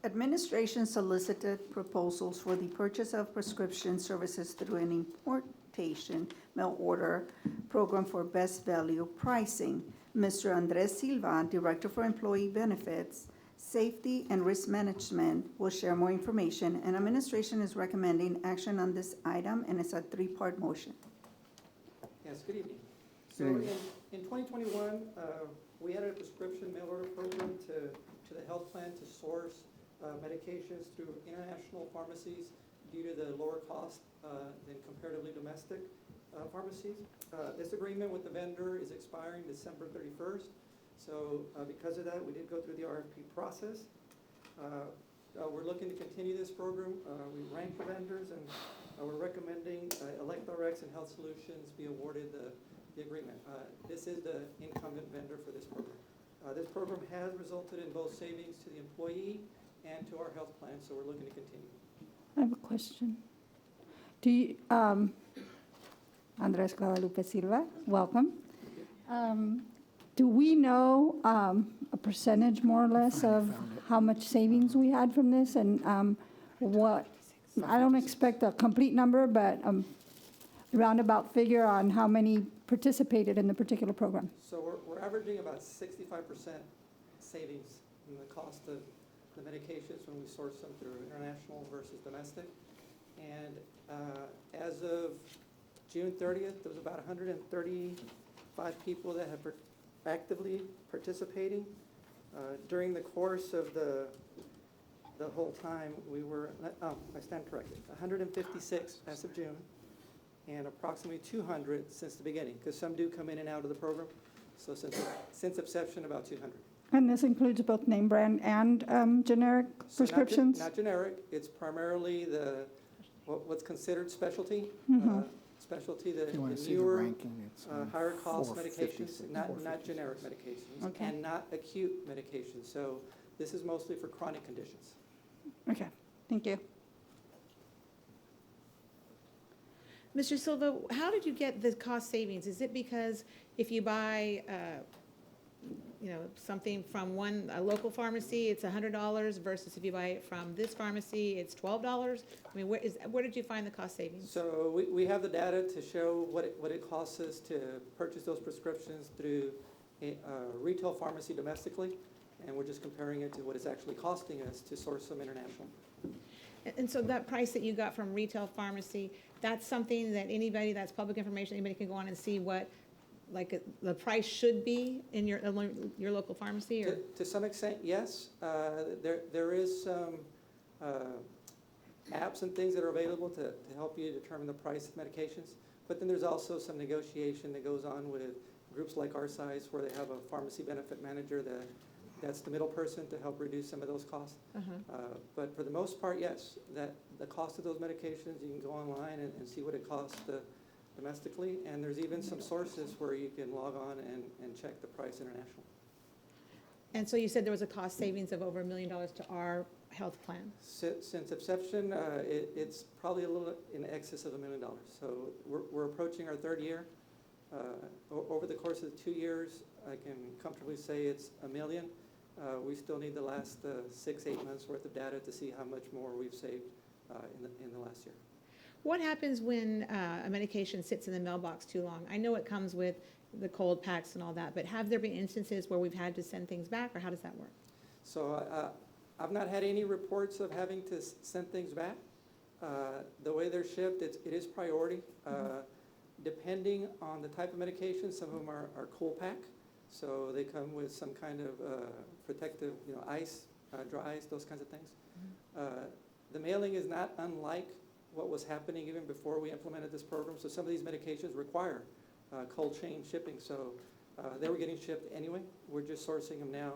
Administration solicited proposals for the purchase of prescription services through an importation mail order program for best value pricing. Mr. Andres Silva, Director for Employee Benefits, Safety and Risk Management, will share more information, and administration is recommending action on this item, and it's a three-part motion. Yes, good evening. So in 2021, we added a prescription mail order program to the health plan to source medications through international pharmacies due to the lower cost than comparatively domestic pharmacies. This agreement with the vendor is expiring December 31st. So because of that, we did go through the RFP process. We're looking to continue this program. We ranked the vendors, and we're recommending ElectRx and Health Solutions be awarded the agreement. This is the incumbent vendor for this program. This program has resulted in both savings to the employee and to our health plan, so we're looking to continue. I have a question. Do you, Andres Guadalupe Silva, welcome. Do we know a percentage more or less of how much savings we had from this, and what, I don't expect a complete number, but roundabout figure on how many participated in the particular program? So we're averaging about 65% savings in the cost of the medications when we source them through international versus domestic. And as of June 30th, there was about 135 people that have actively participating. During the course of the whole time, we were, I stand corrected, 156 as of June, and approximately 200 since the beginning, because some do come in and out of the program. So since inception, about 200. And this includes both name brand and generic prescriptions? Not generic. It's primarily what's considered specialty. Specialty, the newer, higher cost medications, not generic medications, Okay. and not acute medications. So this is mostly for chronic conditions. Okay, thank you. Mr. Silva, how did you get the cost savings? Is it because if you buy, something from a local pharmacy, it's $100 versus if you buy it from this pharmacy, it's $12? I mean, where did you find the cost savings? So we have the data to show what it costs us to purchase those prescriptions through retail pharmacy domestically, and we're just comparing it to what it's actually costing us to source them international. And so that price that you got from retail pharmacy, that's something that that's public information, anybody can go on and see what, like, the price should be in your local pharmacy? Or? To some extent, yes. There is some apps and things that are available to help you determine the price of medications. But then there's also some negotiation that goes on with groups like our size, where they have a pharmacy benefit manager that's the middle person to help reduce some of those costs. But for the most part, yes, that the cost of those medications, you can go online and see what it costs domestically, and there's even some sources where you can log on and check the price international. And so you said there was a cost savings of over $1 million to our health plan? Since inception, it's probably a little in excess of $1 million. So we're approaching our third year. Over the course of 2 years, I can comfortably say it's $1 million. We still need the last 6-8 months worth of data to see how much more we've saved in the last year. What happens when a medication sits in the mailbox too long? I know it comes with the cold packs and all that, but have there been instances where we've had to send things back, or how does that work? So I've not had any reports of having to send things back. The way they're shipped, it is priority. Depending on the type of medication, some of them are cold pack, so they come with some kind of protective, ice, dry ice, those kinds of things. The mailing is not unlike what was happening even before we implemented this program. So some of these medications require cold chain shipping, so they were getting shipped anyway. We're just sourcing them now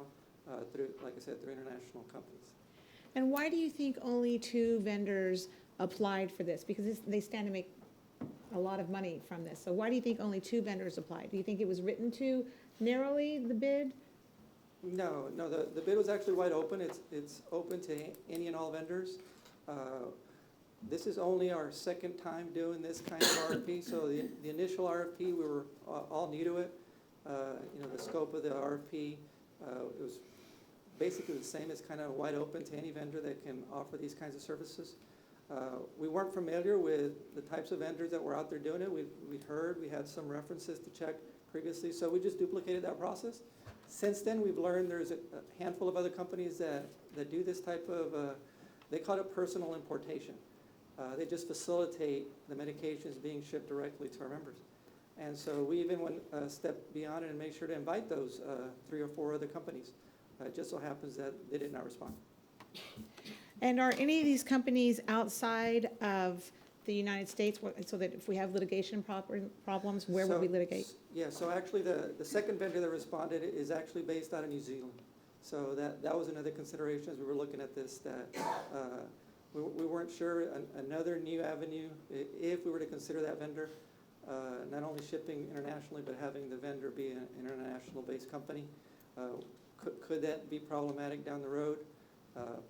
through, like I said, through international companies. And why do you think only 2 vendors applied for this? Because they stand to make a lot of money from this. So why do you think only 2 vendors applied? Do you think it was written too narrowly, the bid? No, the bid was actually wide open. It's open to any and all vendors. This is only our second time doing this kind of RFP. So the initial RFP, we were all new to it. The scope of the RFP, it was basically the same. It's kind of wide open to any vendor that can offer these kinds of services. We weren't familiar with the types of vendors that were out there doing it. We had some references to check previously, so we just duplicated that process. Since then, we've learned there's a handful of other companies that do this type of, they call it personal importation. They just facilitate the medications being shipped directly to our members. And so we even went a step beyond it and made sure to invite those 3 or 4 other companies. It just so happens that they did not respond. And are any of these companies outside of the United States, so that if we have litigation problems, where would we litigate? Yeah, so actually the second vendor that responded is actually based out of New Zealand. So that was another consideration as we were looking at this, that we weren't sure another new avenue, if we were to consider that vendor, not only shipping internationally, but having the vendor be an international-based company. Could that be problematic down the road?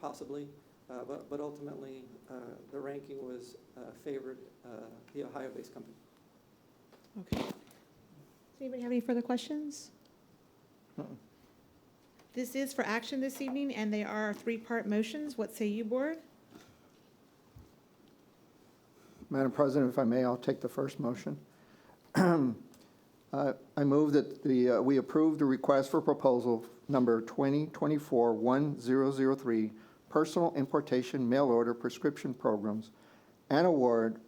Possibly. But ultimately, the ranking was favored the Ohio-based company. Okay. Does anybody have any further questions? This is for action this evening, and they are 3-part motions. What say you, Board? Madam President, if I may, I'll take the first motion. I move that we approve the request for proposal number 2024-1003, personal importation mail order prescription programs, and award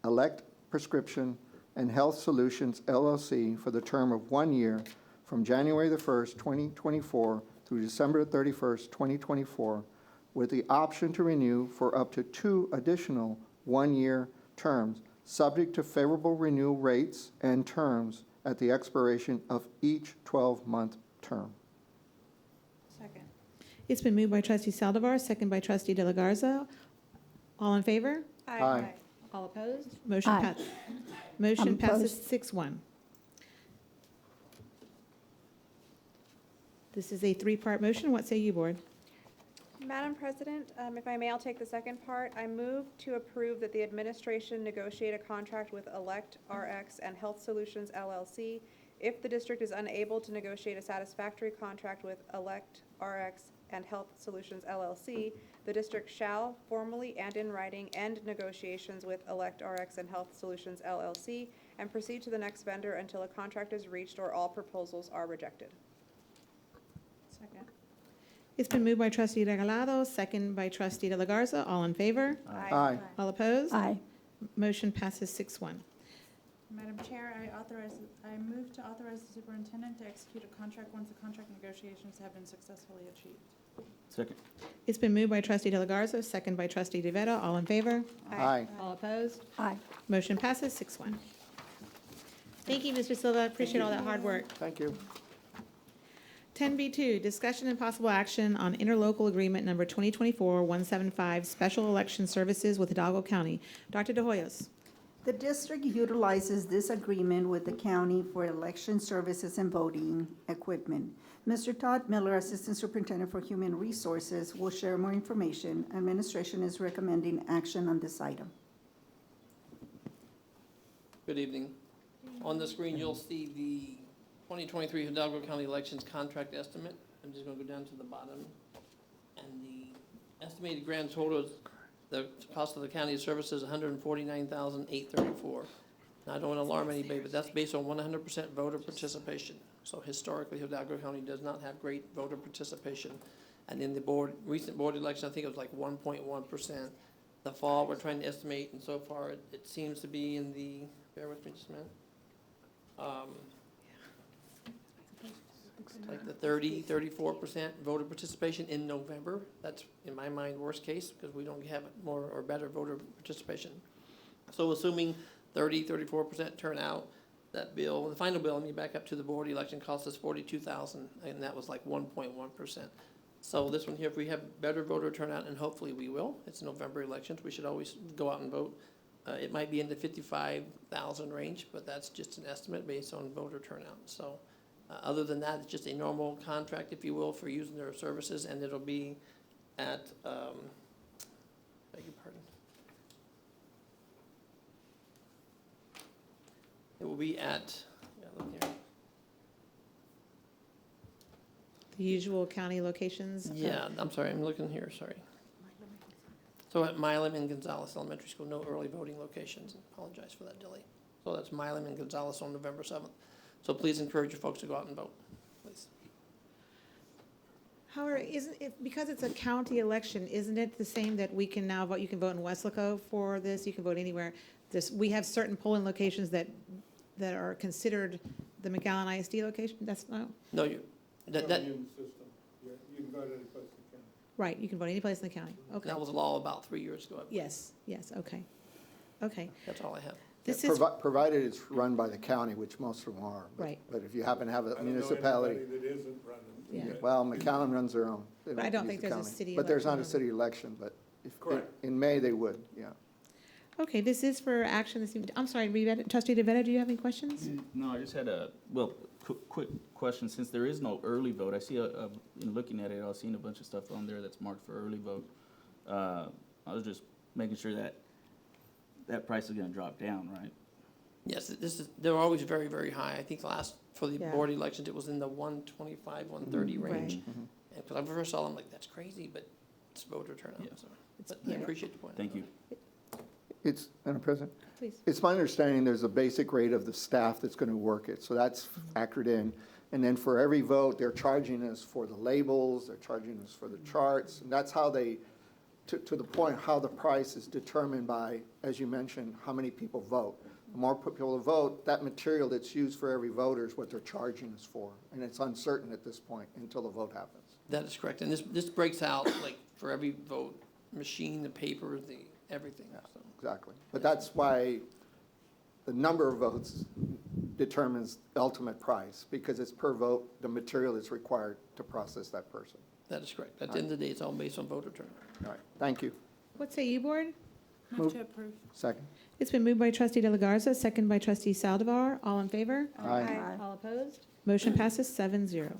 Elect Prescription and Health Solutions LLC for the term of 1 year from January the 1st, 2024 through December 31st, 2024, with the option to renew for up to 2 additional 1-year terms, subject to favorable renewal rates and terms at the expiration of each 12-month term. Second. It's been moved by trustee Saldivar, second by trustee De La Garza. All in favor? Aye. All opposed? Motion Aye. Motion I'm passes opposed. 6-1. This is a 3-part motion. What say you, Board? Madam President, if I may, I'll take the second part. I move to approve that the administration negotiate a contract with Elect RX and Health Solutions LLC. If the district is unable to negotiate a satisfactory contract with Elect RX and Health Solutions LLC, the district shall formally and in writing end negotiations with Elect RX and Health Solutions LLC and proceed to the next vendor until a contract is reached or all proposals are rejected. Second. It's been moved by trustee Regalado, second by trustee De La Garza. All in favor? Aye. All opposed? Aye. Motion passes 6-1. Madam Chair, I move to authorize the superintendent to execute a contract once the contract negotiations have been successfully achieved. Second. It's been moved by trustee De La Garza, second by trustee DeVetta. All in favor? Aye. All opposed? Aye. Motion passes 6-1. Thank you, Mr. Silva. Appreciate all that hard work. Thank you. 10B2, discussion and possible action on interlocal agreement number 2024-175, special election services with Hidalgo County. Dr. De Hoyos. The district utilizes this agreement with the county for election services and voting equipment. Mr. Todd Miller, Assistant Superintendent for Human Resources, will share more information. Administration is recommending action on this item. Good evening. On the screen, you'll see the 2023 Hidalgo County Elections Contract Estimate. I'm just going to go down to the bottom. And the estimated grand total the cost of the county services, $149,834. Now, I don't want to alarm anybody, but that's based on 100% voter participation. So historically, Hidalgo County does not have great voter participation. And in the recent board election, I think it was like 1.1%. The fall, we're trying to estimate, and so far, it seems to be in the, bear with me just a minute. Like the 34% voter participation in November. That's, in my mind, worst case, because we don't have more or better voter participation. So assuming 34% turnout, that bill, the final bill, let me back up to the board election, cost us $42,000, and that was like 1.1%. So this one here, if we have better voter turnout, and hopefully we will, it's November elections, we should always go out and vote. It might be in the 55,000 range, but that's just an estimate based on voter turnout. So other than that, it's just a normal contract, if you will, for using their services, and it'll be at, beg your pardon. It will be at, look here. The usual county locations? Yeah, I'm sorry, I'm looking here, sorry. So at Milam and Gonzales Elementary School, no early voting locations. Apologize for that delay. So that's Milam and Gonzales on November 7th. So please encourage your folks to go out and vote, please. However, isn't it, because it's a county election, isn't it the same that we can now vote, you can vote in Weslaco for this, you can vote anywhere? We have certain polling locations that are considered the McAllen ISD location, that's no? No, you, Immune system. Yeah, you can go to any place you can. Right, you can vote any place in the county, okay. that was law about 3 years ago. I believe. Yes, okay. Okay, That's all I have. this Yeah, is, provided it's run by the county, which most of them are. But- Right. But if you happen to have I a don't know municipality, anybody that isn't running. Yeah. well, McAllen runs their own. They But I don't use think the there's a county. city But there's not a election. city election, but if, Correct. in May, they would, yeah. okay, this is for action this evening. I'm sorry, Trustee DeVetta, do you have any questions? No, I just had a, quick question. Since there is no early vote, I see, in looking at it, I was seeing a bunch of stuff on there that's marked for early vote. I was just making sure that price is gonna drop down, right? Yes, they're always very, very high. I think for the Yeah. board elections, it was in the 125, 130 range. Right. And because I first saw them, like, that's crazy, but it's voter turnout, Yeah. so. But I appreciate the point. Thank you. It's, Madam President? Please. It's my understanding there's a basic rate of the staff that's going to work it, so that's factored in. And then for every vote, they're charging us for the labels, they're charging us for the charts, and that's how they, to the point, how the price is determined by, as you mentioned, how many people vote. The more people vote, that material that's used for every voter is what they're charging us for, and it's uncertain at this point until the vote happens. That is correct. And this breaks out, like, for every vote, machine, the paper, the everything, so. Exactly. But that's why the number of votes determines the ultimate price, because it's per vote, the material that's required to process that person. That is correct. At the end of the day, it's all based on voter turnout. All right, thank you. What say you, board? Move to approve. Second. It's been moved by Trustee De La Garza, second by Trustee Saldivar. All in favor? Aye. All opposed? Motion passes 7-0.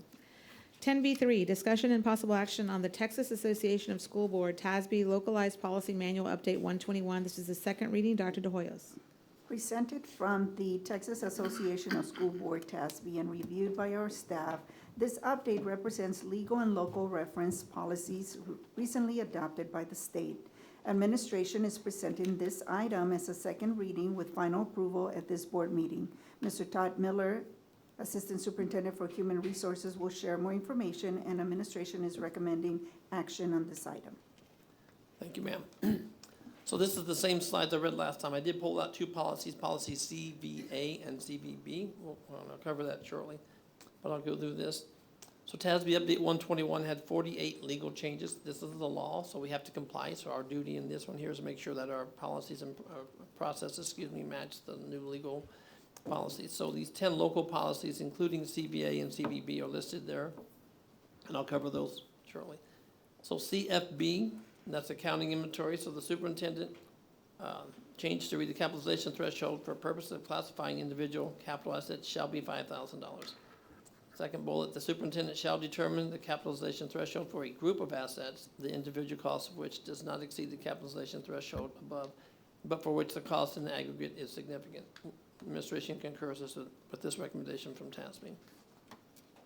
10B3, discussion and possible action on the Texas Association of School Board TASB Localized Policy Manual Update 121. This is the second reading. Dr. De Hoyos. Presented from the Texas Association of School Board TASB and reviewed by our staff, this update represents legal and local reference policies recently adopted by the state. Administration is presenting this item as a second reading with final approval at this board meeting. Mr. Todd Miller, Assistant Superintendent for Human Resources, will share more information, and administration is recommending action on this item. Thank you, ma'am. So this is the same slides I read last time. I did pull out two policies, policy CVA and CVB. I'll cover that shortly, but I'll go through this. So TASB Update 121 had 48 legal changes. This is the law, so we have to comply. So our duty in this one here is to make sure that our policies and processes, match the new legal policies. So these 10 local policies, including CVA and CVB, are listed there, and I'll cover those shortly. So CFB, and that's accounting inventory, so the superintendent changed to read the capitalization threshold for purposes of classifying individual capital assets shall be $5,000. Second bullet, the superintendent shall determine the capitalization threshold for a group of assets, the individual cost of which does not exceed the capitalization threshold above, but for which the cost in the aggregate is significant. Administration concurs with this recommendation from TASB.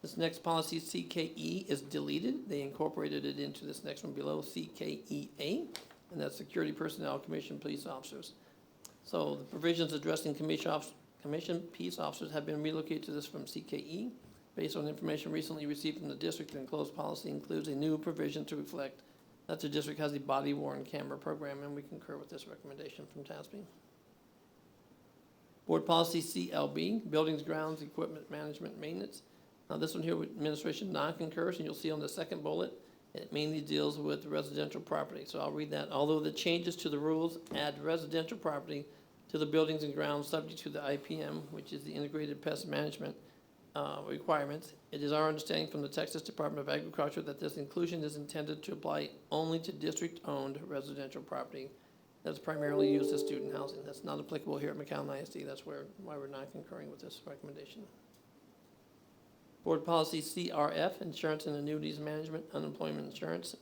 This next policy, CKE, is deleted. They incorporated it into this next one below, CKEA. and that's Security Personnel Commission Police Officers. So the provisions addressing commission peace officers have been relocated to this from CKE. Based on information recently received from the district, the enclosed policy includes a new provision to reflect that the district has a body-worn camera program, and we concur with this recommendation from TASB. Board Policy CLB, Buildings, Grounds, Equipment Management, Maintenance. Now this one here with administration non-concurs, and you'll see on the second bullet, it mainly deals with residential property. So I'll read that. Although the changes to the rules add residential property to the buildings and grounds subject to the IPM, which is the Integrated Pest Management requirements, it is our understanding from the Texas Department of Agriculture that this inclusion is intended to apply only to district-owned residential property that's primarily used as student housing. That's not applicable here at McAllen ISD. That's why we're not concurring with this recommendation. Board Policy CRF, Insurance and Annuities Management, Unemployment Insurance.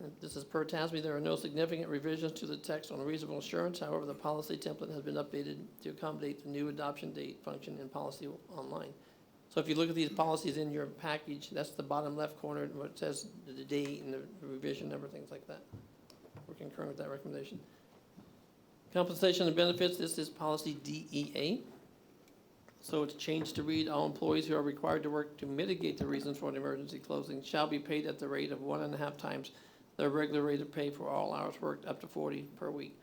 And this is per TASB. There are no significant revisions to the text on reasonable insurance. However, the policy template has been updated to accommodate the new adoption date function in Policy Online. So if you look at these policies in your package, that's the bottom left corner where it says the date and the revision number, things like that. We're concurring with that recommendation. Compensation and benefits, this is policy DEA. So it's changed to read, all employees who are required to work to mitigate the reasons for an emergency closing shall be paid at the rate of 1.5 times their regular rate of pay for all hours worked up to 40 per week.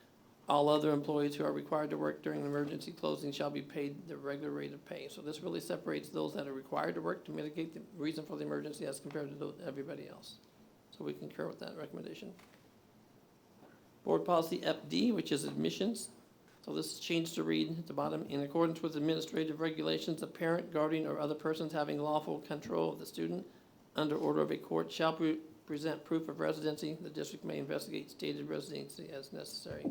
All other employees who are required to work during an emergency closing shall be paid the regular rate of pay. So this really separates those that are required to work to mitigate the reason for the emergency as compared to everybody else. So we concur with that recommendation. Board Policy FD, which is admissions. So this is changed to read at the bottom, in accordance with administrative regulations, a parent, guardian, or other persons having lawful control of the student under order of a court shall present proof of residency. The district may investigate stated residency as necessary.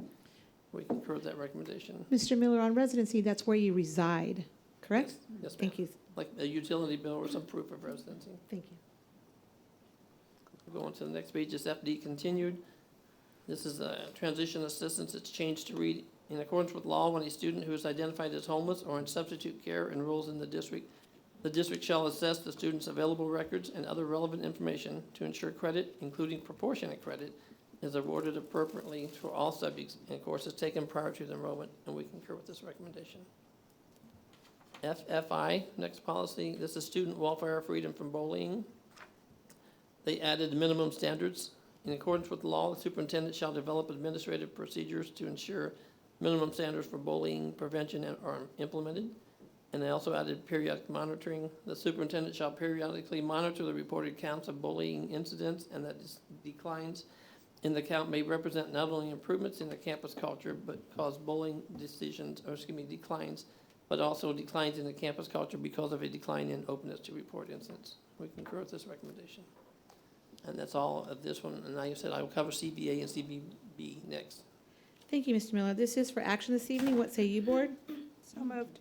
We concur with that recommendation. Mr. Miller, on residency, that's where you reside, correct? Yes, ma'am. Thank you. Like a utility bill or some proof of residency. Thank you. We'll go on to the next page, is FD continued. This is transition assistance. It's changed to read, in accordance with law, when a student who is identified as homeless or in substitute care enrolls in the district shall assess the student's available records and other relevant information to ensure credit, including proportionate credit, is awarded appropriately for all subjects and courses taken prior to the enrollment, and we concur with this recommendation. FFI, next policy, this is student welfare freedom from bullying. They added minimum standards. In accordance with the law, the superintendent shall develop administrative procedures to ensure minimum standards for bullying prevention are implemented. And they also added periodic monitoring. The superintendent shall periodically monitor the reported counts of bullying incidents, and that declines in the count may represent not only improvements in the campus culture, but cause bullying declines, but also declines in the campus culture because of a decline in openness to report incidents. We concur with this recommendation. And that's all of this one. And now you said I will cover CBA and CBB next. Thank you, Mr. Miller. This is for action this evening. What say you, board? So moved.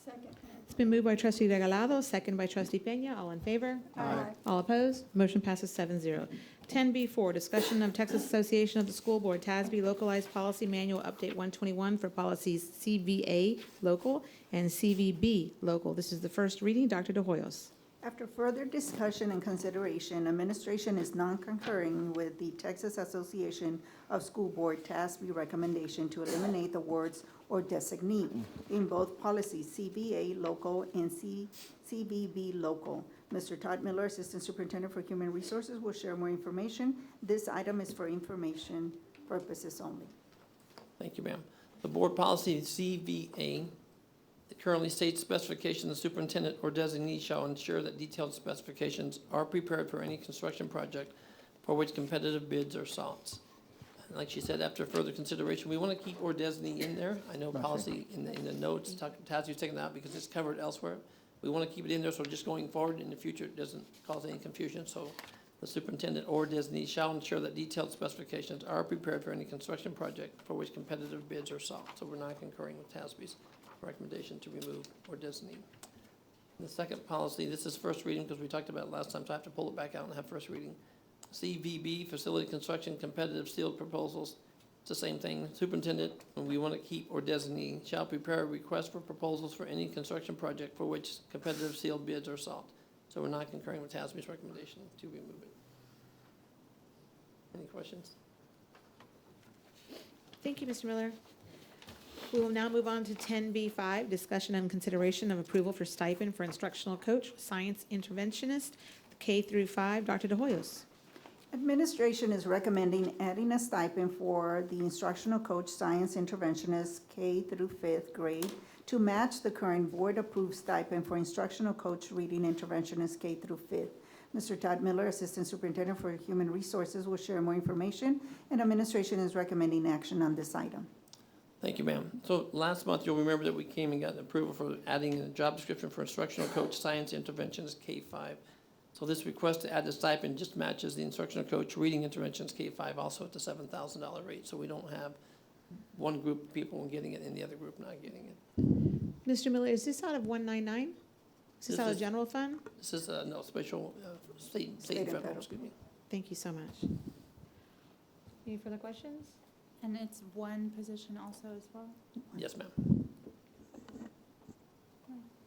Second. It's been moved by trustee Regalado, second by trustee Peña. All in favor? Aye. All opposed? Motion passes 7-0. 10B4, discussion of Texas Association of the School Board, TASB Localized Policy Manual Update 121 for policies CVA local and CVB local. This is the first reading. Dr. De Hoyos. After further discussion and consideration, administration is non-concurring with the Texas Association of School Board TASB recommendation to eliminate the words "or designee" in both policies CBA local and CVB local. Mr. Todd Miller, Assistant Superintendent for Human Resources, will share more information. This item is for information purposes only. Thank you, ma'am. The board policy CVA currently states specifications the superintendent or designee shall ensure that detailed specifications are prepared for any construction project for which competitive bids are sought. And like she said, after further consideration, we want to keep or designee in there. I know policy in the notes, TASB's taken out because it's covered elsewhere. We want to keep it in there so just going forward in the future it doesn't cause any confusion. So the superintendent or designee shall ensure that detailed specifications are prepared for any construction project for which competitive bids are sought. So we're not concurring with TASB's recommendation to remove or designate. The second policy, this is first reading because we talked about it last time, so I have to pull it back out and have first reading. CVB, facility construction competitive sealed proposals. It's the same thing. Superintendent, when we want to keep or designate, shall prepare a request for proposals for any construction project for which competitive sealed bids are sought. So we're not concurring with TASB's recommendation to remove it. Any questions? Thank you, Mr. Miller. We will now move on to 10B5, discussion and consideration of approval for stipend for instructional coach, science interventionist, K through 5. Dr. De Hoyos. Administration is recommending adding a stipend for the instructional coach science interventionist K through 5th grade to match the current board-approved stipend for instructional coach reading interventionist K through 5th. Mr. Todd Miller, Assistant Superintendent for Human Resources, will share more information, and administration is recommending action on this item. Thank you, ma'am. So last month, you'll remember that we came and got approval for adding a job description for instructional coach science interventionist K-5. So this request to add the stipend just matches the instructional coach reading interventions K-5 also at the $7,000 rate. So we don't have one group of people getting it and the other group not getting it. Mr. Miller, is this out of 199? Is this out of general fund? This is, no, special, state and federal, excuse me. Thank you so much. Any further questions? And it's one position also as well? Yes, ma'am.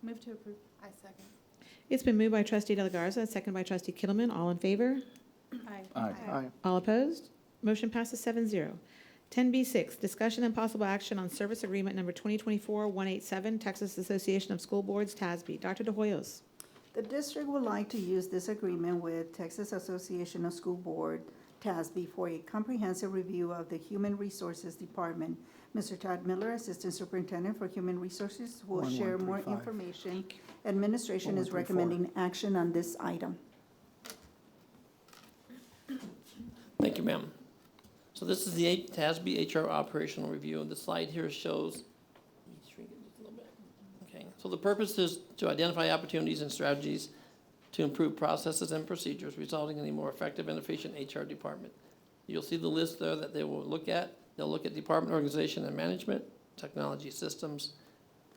Move to approve. I second. It's been moved by trustee De La Garza, second by trustee Kittleman. All in favor? Aye. Aye. All opposed? Motion passes 7-0. 10B6, discussion and possible action on service agreement number 2024-187, Texas Association of School Boards, TASB. Dr. De Hoyos. The district would like to use this agreement with Texas Association of School Board, TASB, for a comprehensive review of the Human Resources Department. Mr. Todd Miller, Assistant Superintendent for Human Resources, will share more 1135. information. Administration is 1134. recommending action on this item. Thank you, ma'am. So this is the TASB HR operational review, and the slide here shows, let me shrink it just a little bit. Okay, so the purpose is to identify opportunities and strategies to improve processes and procedures, resulting in a more effective and efficient HR department. You'll see the list there that they will look at. They'll look at department organization and management, technology systems,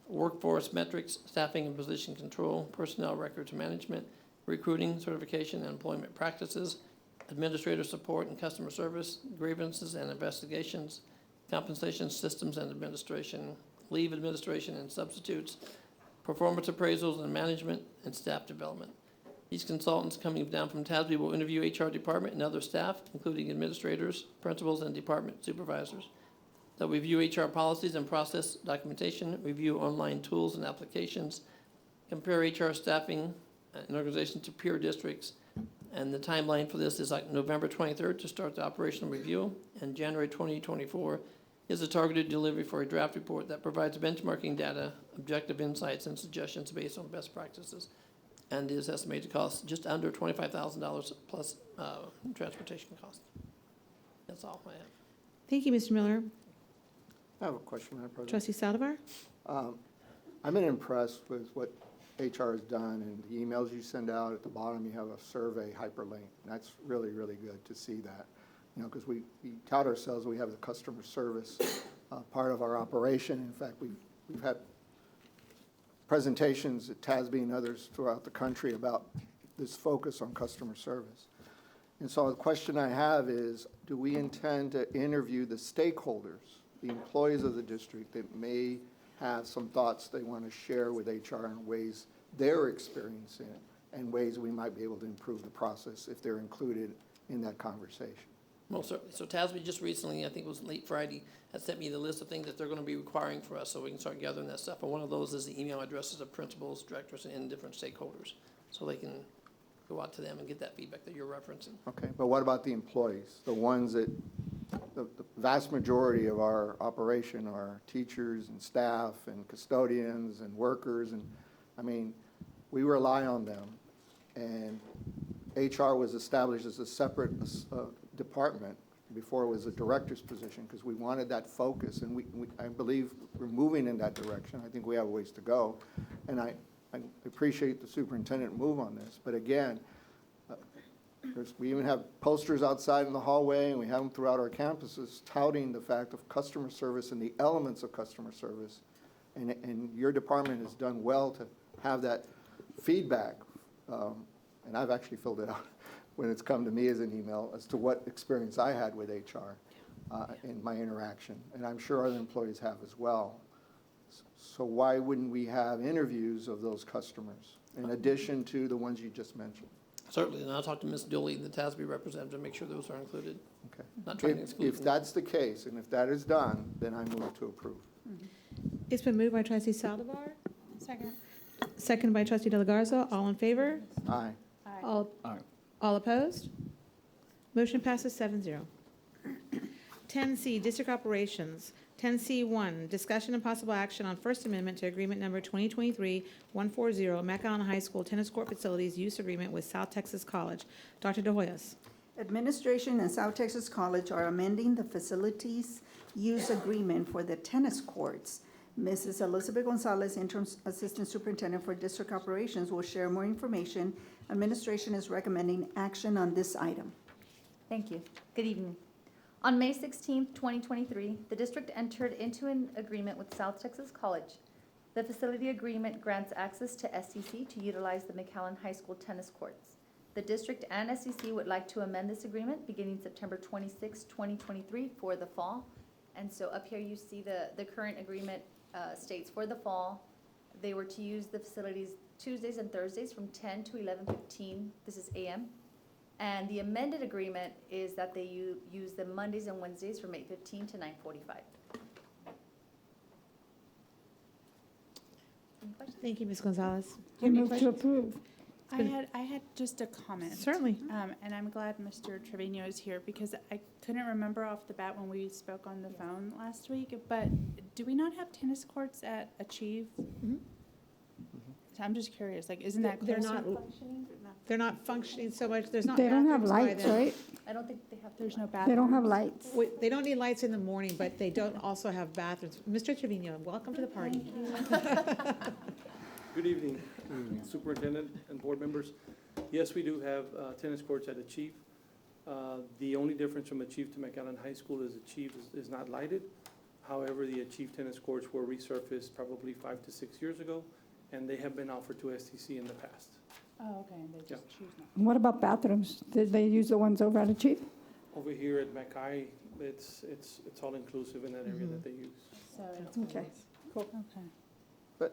workforce metrics, staffing and position control, personnel records management, recruiting, certification, and employment practices, administrator support and customer service, grievances and investigations, compensation systems and administration, leave administration and substitutes, performance appraisals and management, and staff development. These consultants coming down from TASB will interview HR department and other staff, including administrators, principals, and department supervisors. They'll review HR policies and process documentation, review online tools and applications, compare HR staffing and organization to peer districts. And the timeline for this is like November 23rd to start the operational review, and January 2024 is a targeted delivery for a draft report that provides benchmarking data, objective insights, and suggestions based on best practices, and is estimated to cost just under $25,000 plus transportation costs. That's all I have. Thank you, Mr. Miller. I have a question, Madam President. Trustee Saldivar? I've been impressed with what HR has done, and the emails you send out at the bottom, you have a survey hyperlink. That's really, really good to see that. You know, because we tout ourselves, we have the customer service part of our operation. In fact, we've had presentations at TASB and others throughout the country about this focus on customer service. And so the question I have is, do we intend to interview the stakeholders, the employees of the district that may have some thoughts they want to share with HR in ways they're experiencing and ways we might be able to improve the process if they're included in that conversation? Most certainly. So TASB just recently, I think it was late Friday, has sent me the list of things that they're going to be requiring for us so we can start gathering that stuff. And one of those is the email addresses of principals, directors, and different stakeholders, so they can go out to them and get that feedback that you're referencing. Okay, but what about the employees, the ones that, the vast majority of our operation are teachers and staff and custodians and workers, and, I mean, we rely on them. And HR was established as a separate department before it was a director's position, because we wanted that focus, and I believe we're moving in that direction. I think we have a ways to go, and I appreciate the superintendent move on this, but again, we even have posters outside in the hallway, and we have them throughout our campuses touting the fact of customer service and the elements of customer service, and your department has done well to have that feedback, and I've actually filled it out when it's come to me as an email as to what experience I had with HR in my interaction, and I'm sure other employees have as well. So why wouldn't we have interviews of those customers in addition to the ones you just mentioned? Certainly, and I'll talk to Ms. Dooley, the TASB representative, to make sure those are included. Okay. Not trying to exclude If them. that's the case, and if that is done, then I move to approve. It's been moved by trustee Saldivar, Second. second by trustee De La Garza. All in favor? Aye. All, Aye. all opposed? Motion passes 7-0. 10C, District Operations. 10C1, Discussion and Possible Action on First Amendment to Agreement Number 2023-140, McAllen High School Tennis Court Facilities Use Agreement with South Texas College. Dr. De Hoyos. Administration and South Texas College are amending the facilities use agreement for the tennis courts. Mrs. Elizabeth Gonzalez, Interim Assistant Superintendent for District Operations, will share more information. Administration is recommending action on this item. Thank you. Good evening. On May 16, 2023, the district entered into an agreement with South Texas College. The facility agreement grants access to STC to utilize the McAllen High School tennis courts. The district and STC would like to amend this agreement beginning September 26, 2023 for the fall. And so up here you see the current agreement states for the fall, they were to use the facilities Tuesdays and Thursdays from 10 to 11:15, this is AM. And the amended agreement is that they use them Mondays and Wednesdays from 8:15 to 9:45. Any questions? Thank you, Ms. Gonzalez. Do I you have any move to questions? approve. I had just a comment. Certainly. And I'm glad Mr. Trevino is here because I couldn't remember off the bat when we spoke on the phone last week, but do we not have tennis courts at Achieve? Mhm. So I'm just curious, like, isn't that They're closer? not, they're not functioning so much, there's not They don't have bathrooms by lights, them. right? I don't think they have. There's no They bathrooms. don't have lights. They don't need lights in the morning, but they don't also have bathrooms. Mr. Trevino, welcome to the party. Good evening, Superintendent and board members. Yes, we do have tennis courts at Achieve. The only difference from Achieve to McAllen High School is Achieve is not lighted. However, the Achieve tennis courts were resurfaced probably 5 to 6 years ago, and they have been offered to STC in the past. Oh, okay, and they just choose not. What about bathrooms? Did they use the ones over at Achieve? Over here at Mackay, it's all inclusive in that area that they use. So it's. Okay. Cool. Okay.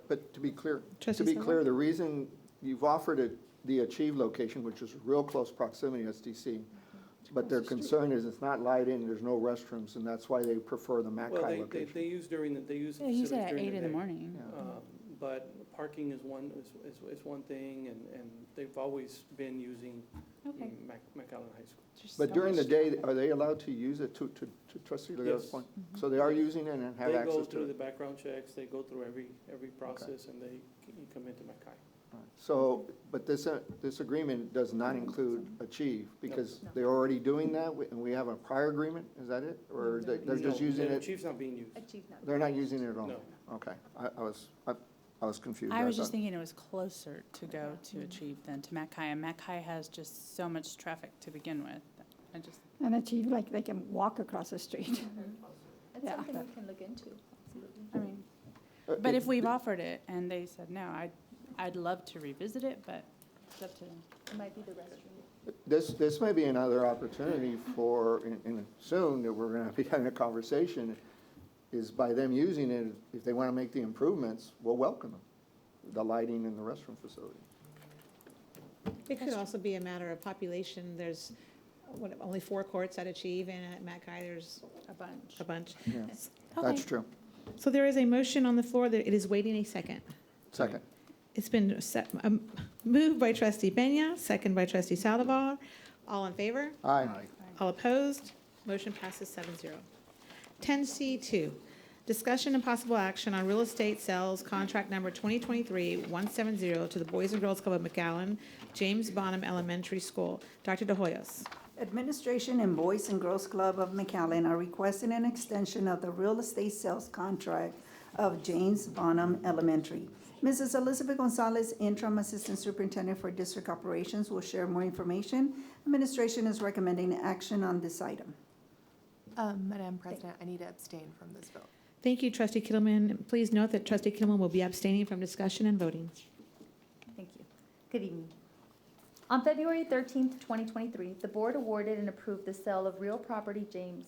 But to be clear, Trustee the reason you've offered it, the Achieve location, which is real close proximity to STC, but their concern is it's not lighted and there's no restrooms, and that's why they prefer the Well, Mackay they location. use during the, they use the Yeah, you facilities said at during 8 in the day. morning. But parking is one thing, and they've always been using Okay. McAllen High School. Just But so during the much day, traffic. are they allowed to use it to Trustee Legaro's Yes. point? So they are using it and have They go access to through the it? background checks, they go through every process, and you come into Mackay. All right. So, but this agreement does not include Achieve, because No. they're already doing that, and we have a prior agreement, is that it? Or they're just No, using the it, Chief's not being used. Achieve not. they're not using it at all? No. Okay, I was confused. I was just thought- thinking it was closer to go to Achieve than to Mackay, and Mackay has just so much traffic to begin with. I just, And Achieve, like, they can walk across the street. That's Yeah. something we can look into, absolutely. I mean, it- but if we've offered it and they said no, I'd love to revisit it, but it's up to them. It might be the restroom. This may be another opportunity for, in soon, that we're gonna be having a conversation, is by them using it, if they wanna make the improvements, we'll welcome them, the lighting and the restroom facility. It could also be a matter of population. There's, only 4 courts at Achieve, and at Mackay, there's A bunch. a bunch. Yeah, Okay. that's true. So there is a motion on the floor that it is waiting a second. Second. It's been moved by trustee Pena, second by trustee Saldivar. All in favor? Aye. All opposed? Motion passes 7-0. 10C2, discussion and possible action on real estate sales contract number 2023-170 to the Boys and Girls Club of McAllen, James Bonham Elementary School. Dr. De Hoyos. Administration and Boys and Girls Club of McAllen are requesting an extension of the real estate sales contract of James Bonham Elementary. Mrs. Elizabeth Gonzalez, Interim Assistant Superintendent for District Operations, will share more information. Administration is recommending action on this item. Madam President, I need to abstain from this vote. Thank you, trustee Kittleman. Please note that trustee Kittleman will be abstaining from discussion and voting. Thank you. Good evening. On February 13th, 2023, the board awarded and approved the sale of real property James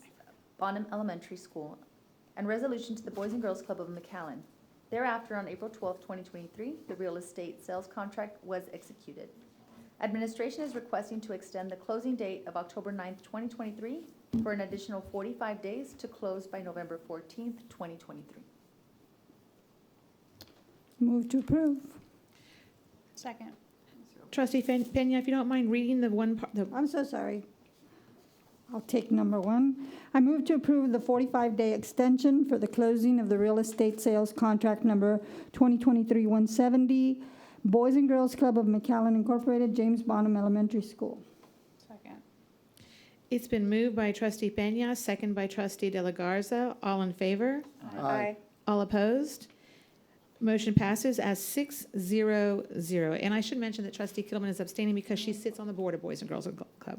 Bonham Elementary School and resolution to the Boys and Girls Club of McAllen. Thereafter, on April 12th, 2023, the real estate sales contract was executed. Administration is requesting to extend the closing date of October 9th, 2023 for an additional 45 days to close by November 14th, 2023. Move to approve. Second. Trustee Pena, if you don't mind reading the one part, I'm so sorry. I'll take number 1. I move to approve the 45-day extension for the closing of the real estate sales contract number 2023-170, Boys and Girls Club of McAllen Incorporated, James Bonham Elementary School. Second. it's been moved by trustee Pena, second by trustee De La Garza. All in favor? Aye. All opposed? Motion passes as 6-0-0. And I should mention that trustee Kittleman is abstaining because she sits on the board of Boys and Girls Club.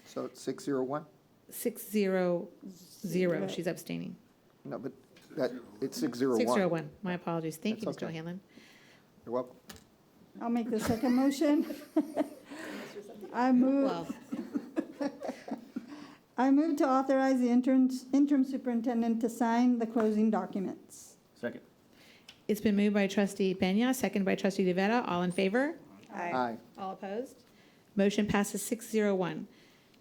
So 601? 6-0-0, she's abstaining. No, but that, it's 601. 601, my apologies. Thank you, That's Mr. okay. O'Hanlon. You're welcome. I'll make the second motion. I move to authorize the interim superintendent to sign the closing documents. Second. It's been moved by trustee Pena, second by trustee De Vera. All in favor? Aye. All opposed? Motion passes 6-0-1.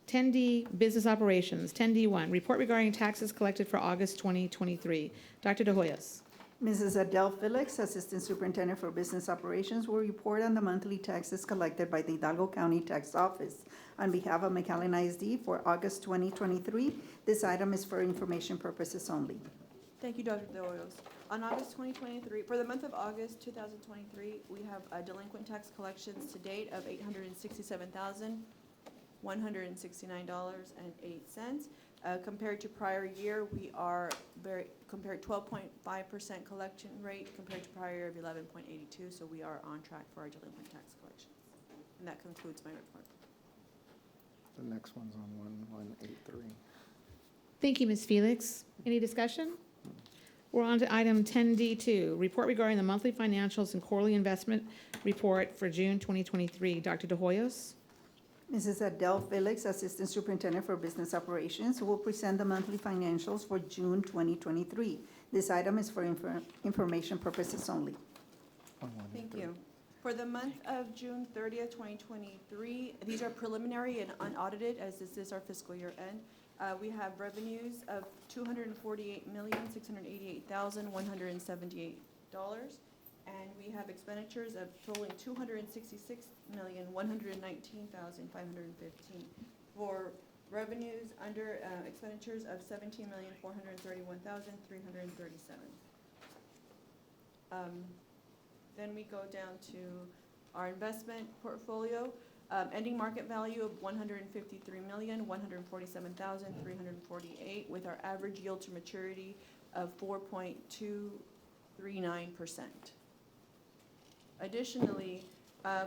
10D, Business Operations. 10D1, Report regarding taxes collected for August 2023. Dr. De Hoyos. Mrs. Adele Felix, Assistant Superintendent for Business Operations, will report on the monthly taxes collected by the Hidalgo County Tax Office on behalf of McAllen ISD for August 2023. This item is for information purposes only. Thank you, Dr. De Hoyos. On August 2023, for the month of August 2023, we have delinquent tax collections to date of $867,169.08. Compared to prior year, we are compared 12.5% collection rate compared to prior year of 11.82. So we are on track for our delinquent tax collections. And that concludes my report. The next one's on 1183. Thank you, Ms. Felix. Any discussion? We're on to item 10D2, Report regarding the monthly financials and quarterly investment report for June 2023. Dr. De Hoyos. Mrs. Adele Felix, Assistant Superintendent for Business Operations, will present the monthly financials for June 2023. This item is for information purposes only. Thank you. For the month of June 30th, 2023, these are preliminary and unaudited as this is our fiscal year end. We have revenues of $248,688,178. And we have expenditures of totaling $266,119,515 for revenues under expenditures of $17,431,337. Then we go down to our investment portfolio. Ending market value of $153,147,348 with our average yield to maturity of 4.239%. Additionally,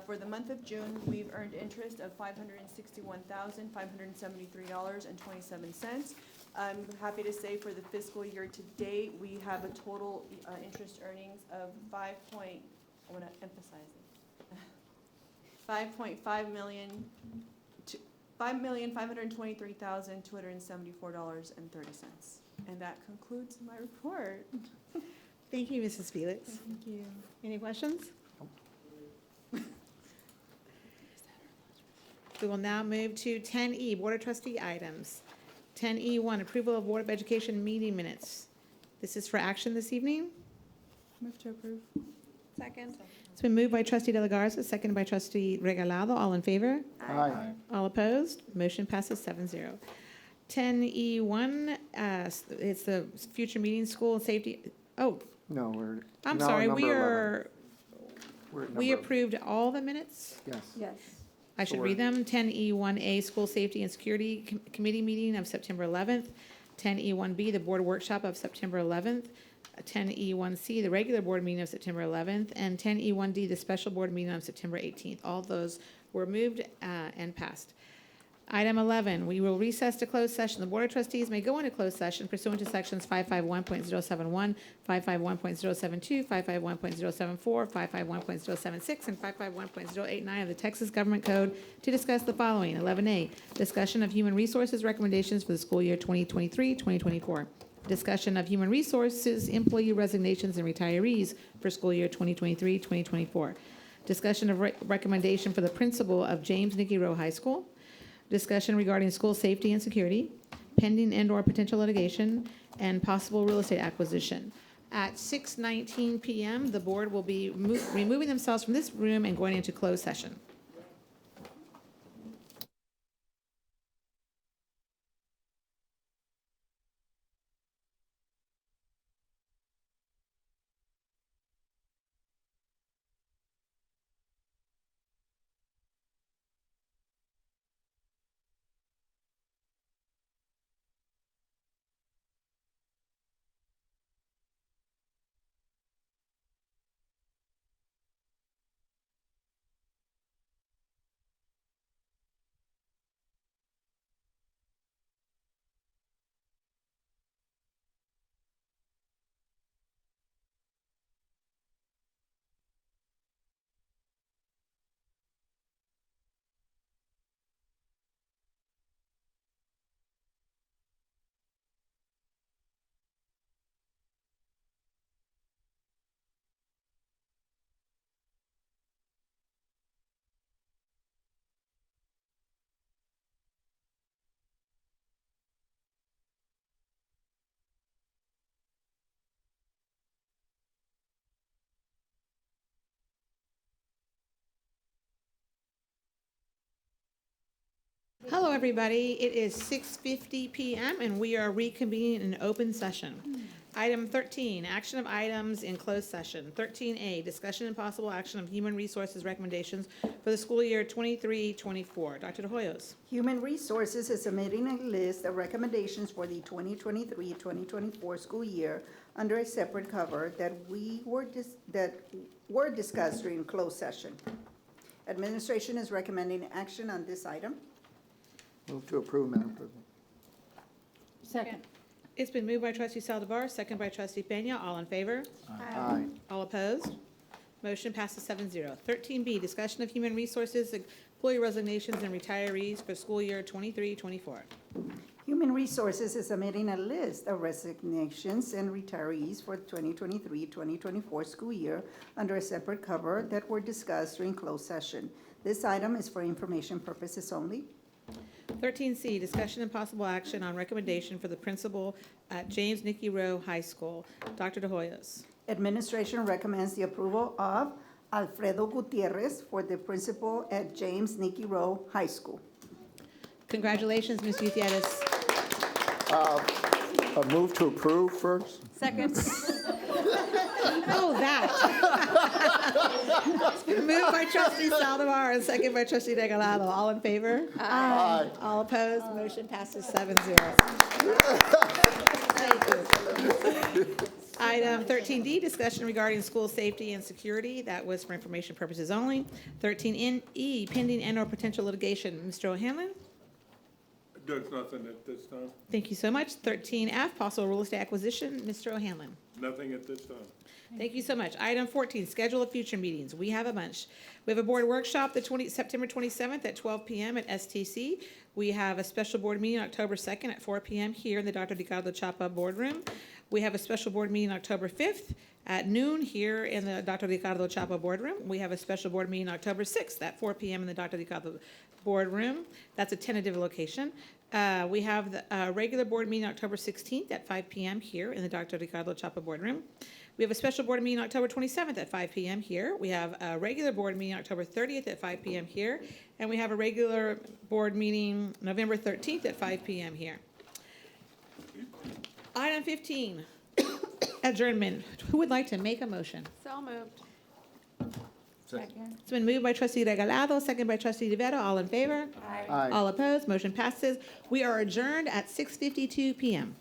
for the month of June, we've earned interest of $561,573.27. I'm happy to say for the fiscal year to date, we have a total interest earnings of $5.5 million to $5,523,274.30. And that concludes my report. Thank you, Mrs. Felix. Thank you. Any questions? We will now move to 10E, Board of Trustee items. 10E1, Approval of Board of Education meeting minutes. This is for action this evening. Move to approve. Second. It's been moved by trustee De La Garza, seconded by trustee Regalado. All in favor? Aye. All opposed? Motion passes 7-0. 10E1, it's the future meeting, school and safety. Oh, No, we're. I'm no, sorry, number we 11. are, We're at we number- approved all the minutes? Yes. Yes. I So should we're- read them. 10E1A, School Safety and Security Committee meeting of September 11th. 10E1B, the board workshop of September 11th. 10E1C, the regular board meeting of September 11th. And 10E1D, the special board meeting on September 18th. All those were moved and passed. Item 11, we will recess to closed session. The Board of Trustees may go into closed session pursuant to sections 551.071, 551.072, 551.074, 551.076, and 551.089 of the Texas Government Code to discuss the following. 11A, discussion of human resources recommendations for the school year 2023-2024. Discussion of human resources, employee resignations, and retirees for school year 2023-2024. Discussion of recommendation for the principal of James Nicky Rowe High School. Discussion regarding school safety and security, pending and/or potential litigation, and possible real estate acquisition. At 6:19 PM, the board will be removing themselves from this room and going into closed session. Hello, everybody. It is 6:50 PM, and we are reconvening in open session. Item 13, action of items in closed session. 13A, discussion and possible action of human resources recommendations for the school year 23-24. Dr. De Hoyos. Human Resources is submitting a list of recommendations for the 2023-2024 school year under a separate cover that were discussed during closed session. Administration is recommending action on this item. Move to approve, Madam President. Second. It's been moved by trustee Saldivar, second by trustee Peña. All in favor? Aye. All opposed? Motion passes 7-0. 13B, discussion of human resources, employee resignations, and retirees for school year 23-24. Human Resources is submitting a list of resignations and retirees for the 2023-2024 school year under a separate cover that were discussed during closed session. This item is for information purposes only. 13C, discussion and possible action on recommendation for the principal at James Nicky Rowe High School. Dr. De Hoyos. Administration recommends the approval of Alfredo Gutierrez for the principal at James Nicky Rowe High School. Congratulations, Ms. Gutierrez. A move to approve first? Second. Oh, that. It's been moved by trustee Saldivar and second by trustee Regalado. All in favor? Aye. All opposed? Motion passes 7-0. Thank you. Item 13D, discussion regarding school safety and security. That was for information purposes only. 13E, pending and/or potential litigation. Mr. O'Hanlon? There's nothing at this time. Thank you so much. 13F, possible real estate acquisition. Mr. O'Hanlon? Nothing at this time. Thank you so much. Item 14, schedule of future meetings. We have a bunch. We have a board workshop September 27th at 12 PM at STC. We have a special board meeting October 2nd at 4 PM here in the Dr. Ricardo Chapa boardroom. We have a special board meeting October 5th at noon here in the Dr. Ricardo Chapa boardroom. We have a special board meeting October 6th at 4 PM in the Dr. Ricardo boardroom. That's a tentative location. We have the regular board meeting October 16th at 5 PM here in the Dr. Ricardo Chapa boardroom. We have a special board meeting October 27th at 5 PM here. We have a regular board meeting October 30th at 5 PM here. And we have a regular board meeting November 13th at 5 PM here. Item 15, adjournment. Who would like to make a motion? So moved. Second. It's been moved by trustee Regalado, second by trustee DeVito. All in favor? Aye. All opposed? Motion passes. We are adjourned at 6:52 PM.